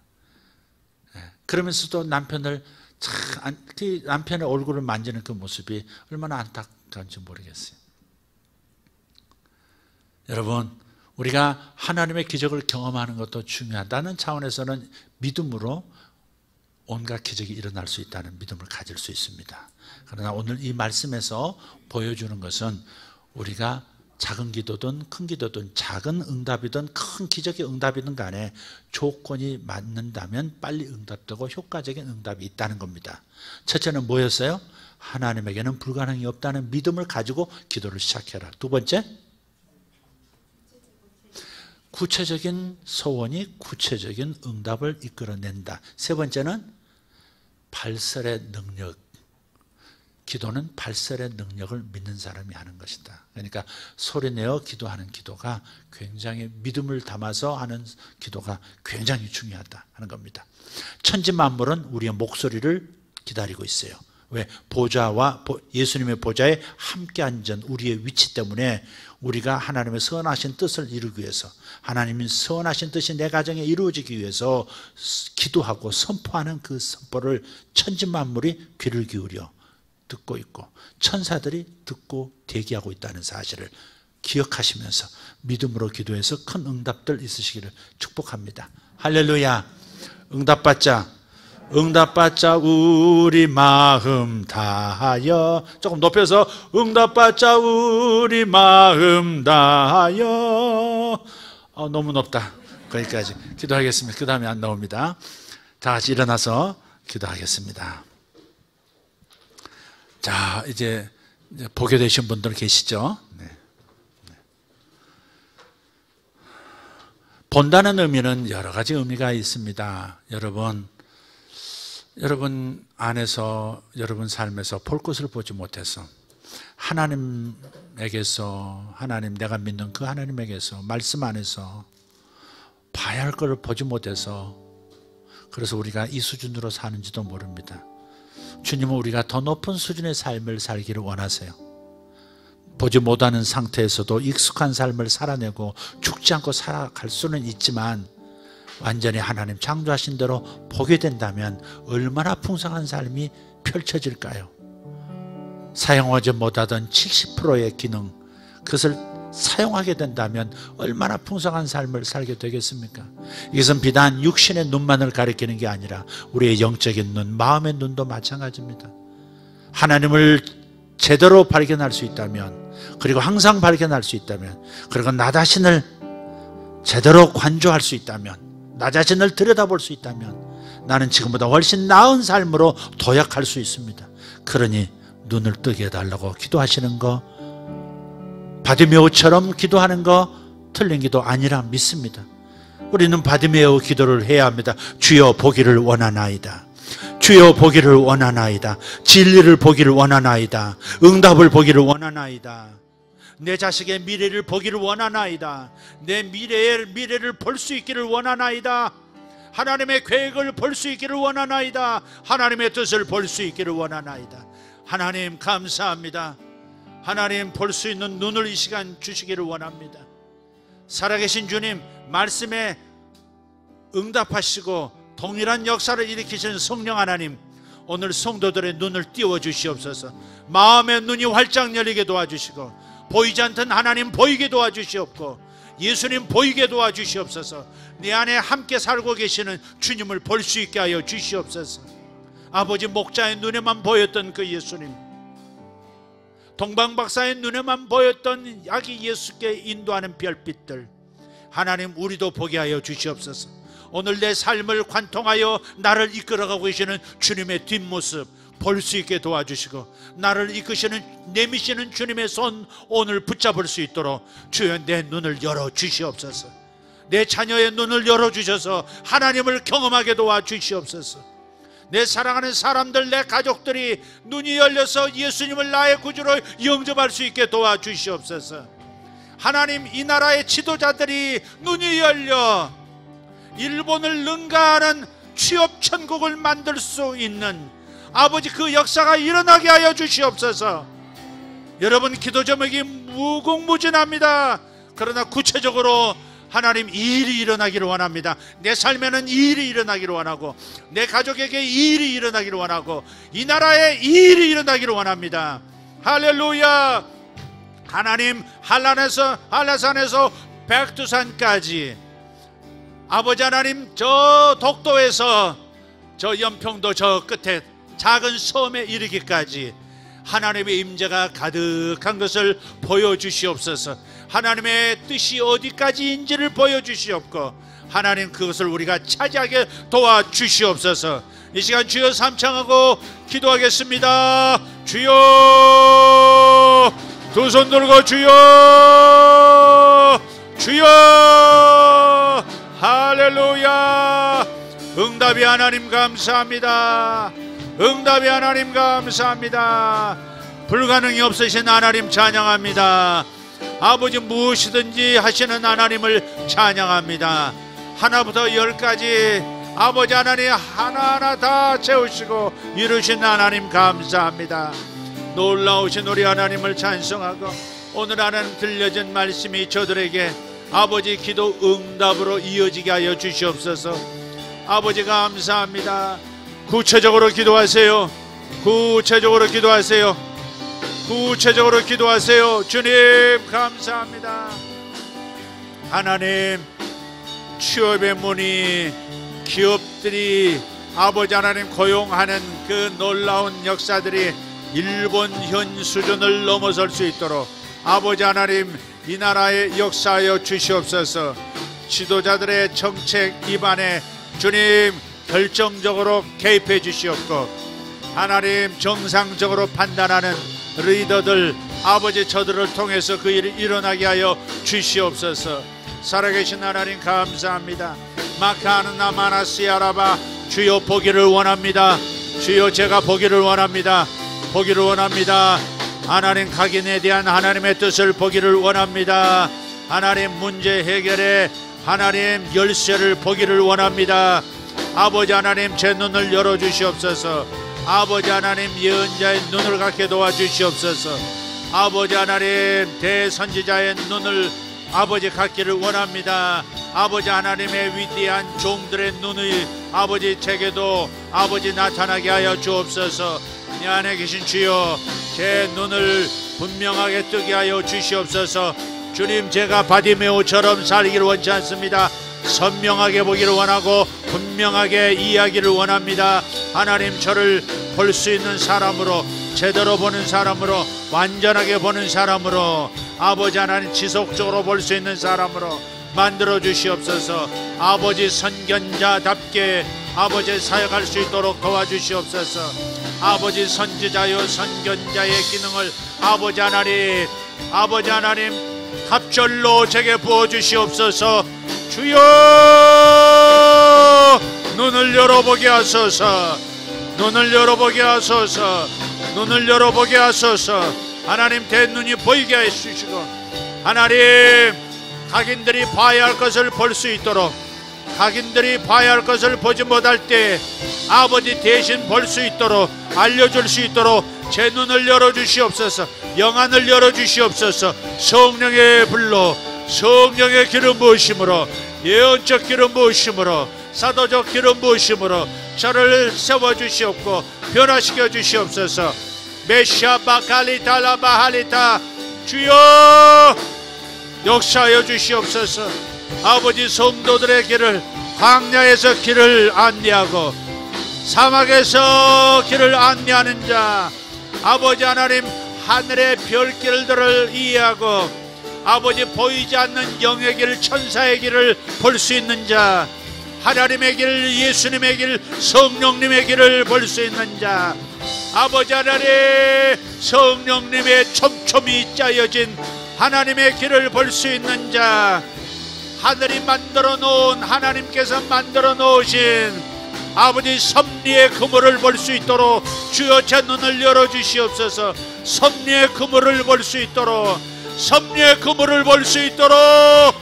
그러면서도 남편을 남편의 얼굴을 만지는 그 모습이 얼마나 안타까운지 모르겠어요. 여러분, 우리가 하나님의 기적을 경험하는 것도 중요하다는 차원에서는 믿음으로 온갖 기적이 일어날 수 있다는 믿음을 가질 수 있습니다. 그러나 오늘 이 말씀에서 보여주는 것은 우리가 작은 기도든 큰 기도든 작은 응답이든 큰 기적의 응답이든 간에 조건이 맞는다면 빨리 응답되고 효과적인 응답이 있다는 겁니다. 첫째는 뭐였어요? 하나님에게는 불가능이 없다는 믿음을 가지고 기도를 시작해라. 두 번째, 구체적인 소원이 구체적인 응답을 이끌어낸다. 세 번째는 발설의 능력. 기도는 발설의 능력을 믿는 사람이 하는 것이다. 그러니까 소리내어 기도하는 기도가 굉장히 믿음을 담아서 하는 기도가 굉장히 중요하다 하는 겁니다. 천지만물은 우리의 목소리를 기다리고 있어요. 왜? 보좌와 예수님의 보좌에 함께 앉은 우리의 위치 때문에 우리가 하나님의 선하신 뜻을 이루기 위해서, 하나님의 선하신 뜻이 내 가정에 이루어지기 위해서 기도하고 선포하는 그 선포를 천지만물이 귀를 기울여 듣고 있고 천사들이 듣고 대기하고 있다는 사실을 기억하시면서 믿음으로 기도해서 큰 응답들 있으시기를 축복합니다. 할렐루야. 응답받자 우리 마음 다하여. 조금 높여서 응답받자 우리 마음 다하여. 너무 높다. 거기까지 기도하겠습니다. 그 다음에 안 나옵니다. 다 같이 일어나서 기도하겠습니다. 자, 이제 보게 되신 분들 계시죠? 네. 본다는 의미는 여러 가지 의미가 있습니다. 여러분 안에서, 여러분 삶에서 볼 것을 보지 못해서 하나님에게서, 하나님, 내가 믿는 그 하나님에게서, 말씀 안에서 봐야 할 것을 보지 못해서 그래서 우리가 이 수준으로 사는지도 모릅니다. 주님은 우리가 더 높은 수준의 삶을 살기를 원하세요. 보지 못하는 상태에서도 익숙한 삶을 살아내고 죽지 않고 살아갈 수는 있지만 완전히 하나님 창조하신 대로 보게 된다면 얼마나 풍성한 삶이 펼쳐질까요? 사용하지 못하던 70%의 기능, 그것을 사용하게 된다면 얼마나 풍성한 삶을 살게 되겠습니까? 이것은 비단 육신의 눈만을 가리키는 게 아니라 우리의 영적인 눈, 마음의 눈도 마찬가지입니다. 하나님을 제대로 발견할 수 있다면, 그리고 항상 발견할 수 있다면, 그리고 나 자신을 제대로 관조할 수 있다면, 나 자신을 들여다볼 수 있다면 나는 지금보다 훨씬 나은 삶으로 도약할 수 있습니다. 그러니 눈을 뜨게 해달라고 기도하시는 거, 바디메오처럼 기도하는 거, 틀린 기도 아니라 믿습니다. 우리는 바디메오 기도를 해야 합니다. 주여 보기를 원하나이다. 주여 보기를 원하나이다. 진리를 보기를 원하나이다. 응답을 보기를 원하나이다. 내 자식의 미래를 보기를 원하나이다. 내 미래를 볼 수 있기를 원하나이다. 하나님의 계획을 볼 수 있기를 원하나이다. 하나님의 뜻을 볼 수 있기를 원하나이다. 하나님 감사합니다. 하나님 볼 수 있는 눈을 이 시간 주시기를 원합니다. 살아계신 주님, 말씀에 응답하시고 동일한 역사를 일으키시는 성령 하나님, 오늘 성도들의 눈을 띄워 주시옵소서. 마음의 눈이 활짝 열리게 도와주시고, 보이지 않던 하나님 보이게 도와주시옵고, 예수님 보이게 도와주시옵소서. 내 안에 함께 살고 계시는 주님을 볼 수 있게 하여 주시옵소서. 아버지, 목자의 눈에만 보였던 그 예수님, 동방박사의 눈에만 보였던 아기 예수께 인도하는 별빛들, 하나님 우리도 보게 하여 주시옵소서. 오늘 내 삶을 관통하여 나를 이끌어가고 계시는 주님의 뒷모습 볼 수 있게 도와주시고, 나를 이끄시는 내미시는 주님의 손 오늘 붙잡을 수 있도록 주여 내 눈을 열어주시옵소서. 내 자녀의 눈을 열어주셔서 하나님을 경험하게 도와주시옵소서. 내 사랑하는 사람들, 내 가족들이 눈이 열려서 예수님을 나의 구주로 영접할 수 있게 도와주시옵소서. 하나님, 이 나라의 지도자들이 눈이 열려 일본을 능가하는 취업 천국을 만들 수 있는 아버지 그 역사가 일어나게 하여 주시옵소서. 여러분, 기도 제목이 무궁무진합니다. 그러나 구체적으로 하나님 이 일이 일어나기를 원합니다. 내 삶에는 이 일이 일어나기를 원하고, 내 가족에게 이 일이 일어나기를 원하고, 이 나라에 이 일이 일어나기를 원합니다. 할렐루야. 하나님, 한라산에서 백두산까지, 아버지 하나님, 저 독도에서 저 연평도 저 끝에 작은 섬에 이르기까지 하나님의 임재가 가득한 것을 보여주시옵소서. 하나님의 뜻이 어디까지인지를 보여주시옵고, 하나님 그것을 우리가 차지하게 도와주시옵소서. 이 시간 주여 삼창하고 기도하겠습니다. 주여, 두 손 들고 주여, 주여. 할렐루야. 응답이 하나님 감사합니다. 응답이 하나님 감사합니다. 불가능이 없으신 하나님 찬양합니다. 아버지, 무엇이든지 하시는 하나님을 찬양합니다. 하나부터 10까지 아버지 하나님 하나하나 다 채우시고 이루신 하나님 감사합니다. 놀라우신 우리 하나님을 찬송하고, 오늘 하나님 들려진 말씀이 저들에게 아버지 기도 응답으로 이어지게 하여 주시옵소서. 아버지 감사합니다. 구체적으로 기도하세요. 구체적으로 기도하세요. 구체적으로 기도하세요. 주님 감사합니다. 하나님, 취업의 문이, 기업들이 아버지 하나님 고용하는 그 놀라운 역사들이 일본 현 수준을 넘어설 수 있도록 아버지 하나님 이 나라에 역사하여 주시옵소서. 지도자들의 정책 입안에 주님 결정적으로 개입해 주시옵고, 하나님 정상적으로 판단하는 리더들 아버지 저들을 통해서 그 일이 일어나게 하여 주시옵소서. 살아계신 하나님 감사합니다. 마카누나 마나시아라바, 주여 보기를 원합니다. 주여 제가 보기를 원합니다. 보기를 원합니다. 하나님 각인에 대한 하나님의 뜻을 보기를 원합니다. 하나님 문제 해결에 하나님 열쇠를 보기를 원합니다. 아버지 하나님 제 눈을 열어주시옵소서. 아버지 하나님 예언자의 눈을 갖게 도와주시옵소서. 아버지 하나님 대선지자의 눈을 아버지 갖기를 원합니다. 아버지 하나님의 위대한 종들의 눈을 아버지 제게도 아버지 나타나게 하여 주옵소서. 내 안에 계신 주여, 제 눈을 분명하게 뜨게 하여 주시옵소서. 주님, 제가 바디메오처럼 살기를 원치 않습니다. 선명하게 보기를 원하고 분명하게 이해하기를 원합니다. 하나님, 저를 볼 수 있는 사람으로, 제대로 보는 사람으로, 완전하게 보는 사람으로, 아버지 하나님 지속적으로 볼 수 있는 사람으로 만들어 주시옵소서. 아버지 선견자답게 아버지 사역할 수 있도록 도와주시옵소서. 아버지 선지자요 선견자의 기능을 아버지 하나님 합절로 제게 부어주시옵소서. 주여 눈을 열어보게 하소서. 눈을 열어보게 하소서. 눈을 열어보게 하소서. 하나님 대눈이 보이게 해주시고, 하나님 각인들이 봐야 할 것을 볼 수 있도록, 각인들이 봐야 할 것을 보지 못할 때 아버지 대신 볼 수 있도록, 알려줄 수 있도록 제 눈을 열어주시옵소서. 영안을 열어주시옵소서. 성령의 불로, 성령의 기름 부으심으로, 예언적 기름 부으심으로, 사도적 기름 부으심으로 저를 세워주시옵고 변화시켜 주시옵소서. 메샤바칼리탈라바할리타 주여 역사하여 주시옵소서. 아버지 성도들의 길을, 광야에서 길을 안내하고 사막에서 길을 안내하는 자, 아버지 하나님 하늘의 별길들을 이해하고 아버지 보이지 않는 영의 길, 천사의 길을 볼 수 있는 자, 하나님의 길, 예수님의 길, 성령님의 길을 볼 수 있는 자, 아버지 하나님 성령님의 촘촘히 짜여진 하나님의 길을 볼 수 있는 자, 하늘이 만들어 놓은, 하나님께서 만들어 놓으신 아버지 섭리의 그물을 볼 수 있도록 주여 제 눈을 열어주시옵소서. 섭리의 그물을 볼 수 있도록, 섭리의 그물을 볼 수 있도록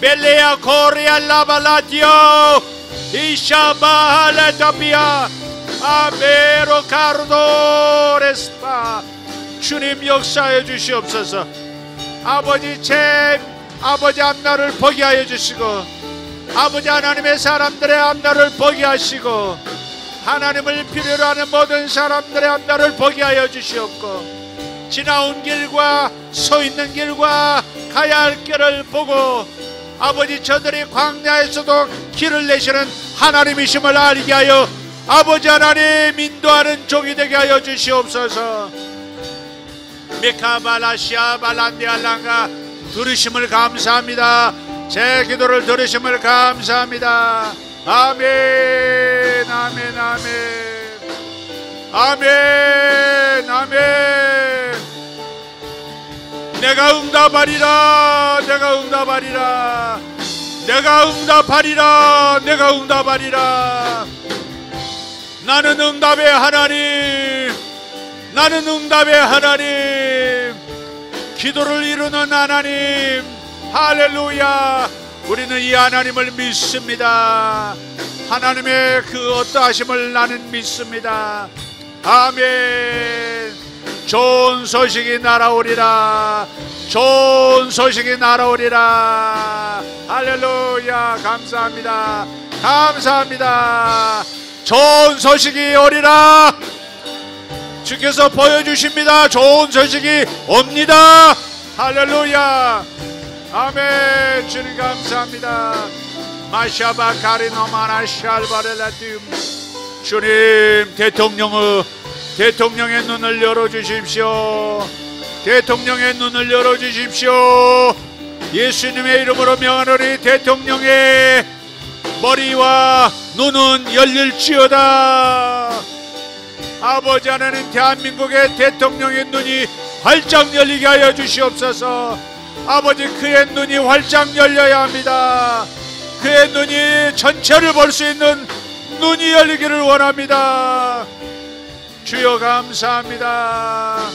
벨레야 코리아 라발라디오 이샤바할레타비아 아베로 카르도 레스파 주님 역사해 주시옵소서. 아버지 제 아버지 앞날을 보게 하여 주시고, 아버지 하나님의 사람들의 앞날을 보게 하시고, 하나님을 필요로 하는 모든 사람들의 앞날을 보게 하여 주시옵고, 지나온 길과 서 있는 길과 가야 할 길을 보고 아버지 저들이 광야에서도 길을 내시는 하나님이심을 알게 하여 아버지 하나님 인도하는 종이 되게 하여 주시옵소서. 미카발라시아 발란디알랑가 들으심을 감사합니다. 제 기도를 들으심을 감사합니다. 아멘 아멘 아멘 아멘 아멘. 내가 응답하리라, 내가 응답하리라, 내가 응답하리라, 내가 응답하리라. 나는 응답의 하나님, 나는 응답의 하나님, 기도를 이루는 하나님. 할렐루야. 우리는 이 하나님을 믿습니다. 하나님의 그 어떠하심을 나는 믿습니다. 아멘. 좋은 소식이 날아오리라, 좋은 소식이 날아오리라. 할렐루야. 감사합니다, 감사합니다. 좋은 소식이 오리라. 주께서 보여주십니다. 좋은 소식이 옵니다. 할렐루야. 아멘. 주님 감사합니다. 마샤바 카리노마나 샬바렐라툼. 주님 대통령의 눈을 열어주십시오. 대통령의 눈을 열어주십시오. 예수님의 이름으로 명하노니 대통령의 머리와 눈은 열릴지어다. 아버지 하나님 대한민국의 대통령의 눈이 활짝 열리게 하여 주시옵소서. 아버지 그의 눈이 활짝 열려야 합니다. 그의 눈이 전체를 볼 수 있는 눈이 열리기를 원합니다. 주여 감사합니다.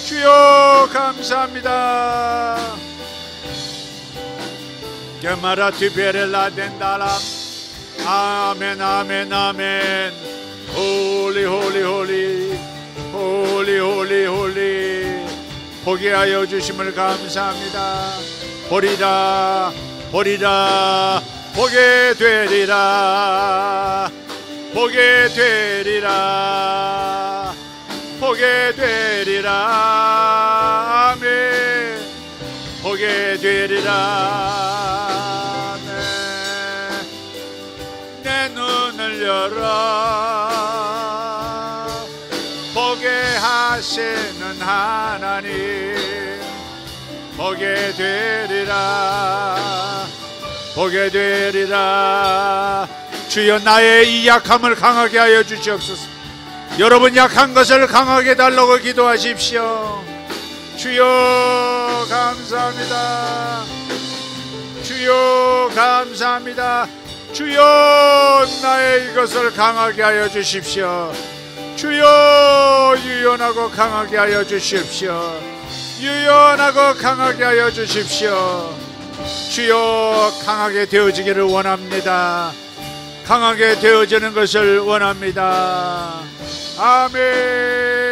주여 감사합니다. 게마라티베렐라 덴다라. 아멘 아멘 아멘. 홀리 홀리 홀리 홀리 홀리 홀리. 보게 하여 주심을 감사합니다. 보리라 보리라 보게 되리라, 보게 되리라, 보게 되리라. 아멘. 보게 되리라. 내 눈을 열어 보게 하시는 하나님. 보게 되리라, 보게 되리라. 주여 나의 이 약함을 강하게 하여 주시옵소서. 여러분 약한 것을 강하게 달라고 기도하십시오. 주여 감사합니다. 감사합니다. 주여 감사합니다. 주여 나의 이것을 강하게 하여 주십시오. 주여 유연하고 강하게 하여 주십시오. 유연하고 강하게 하여 주십시오. 주여 강하게 되어지기를 원합니다. 강하게 되어지는 것을 원합니다. 아멘.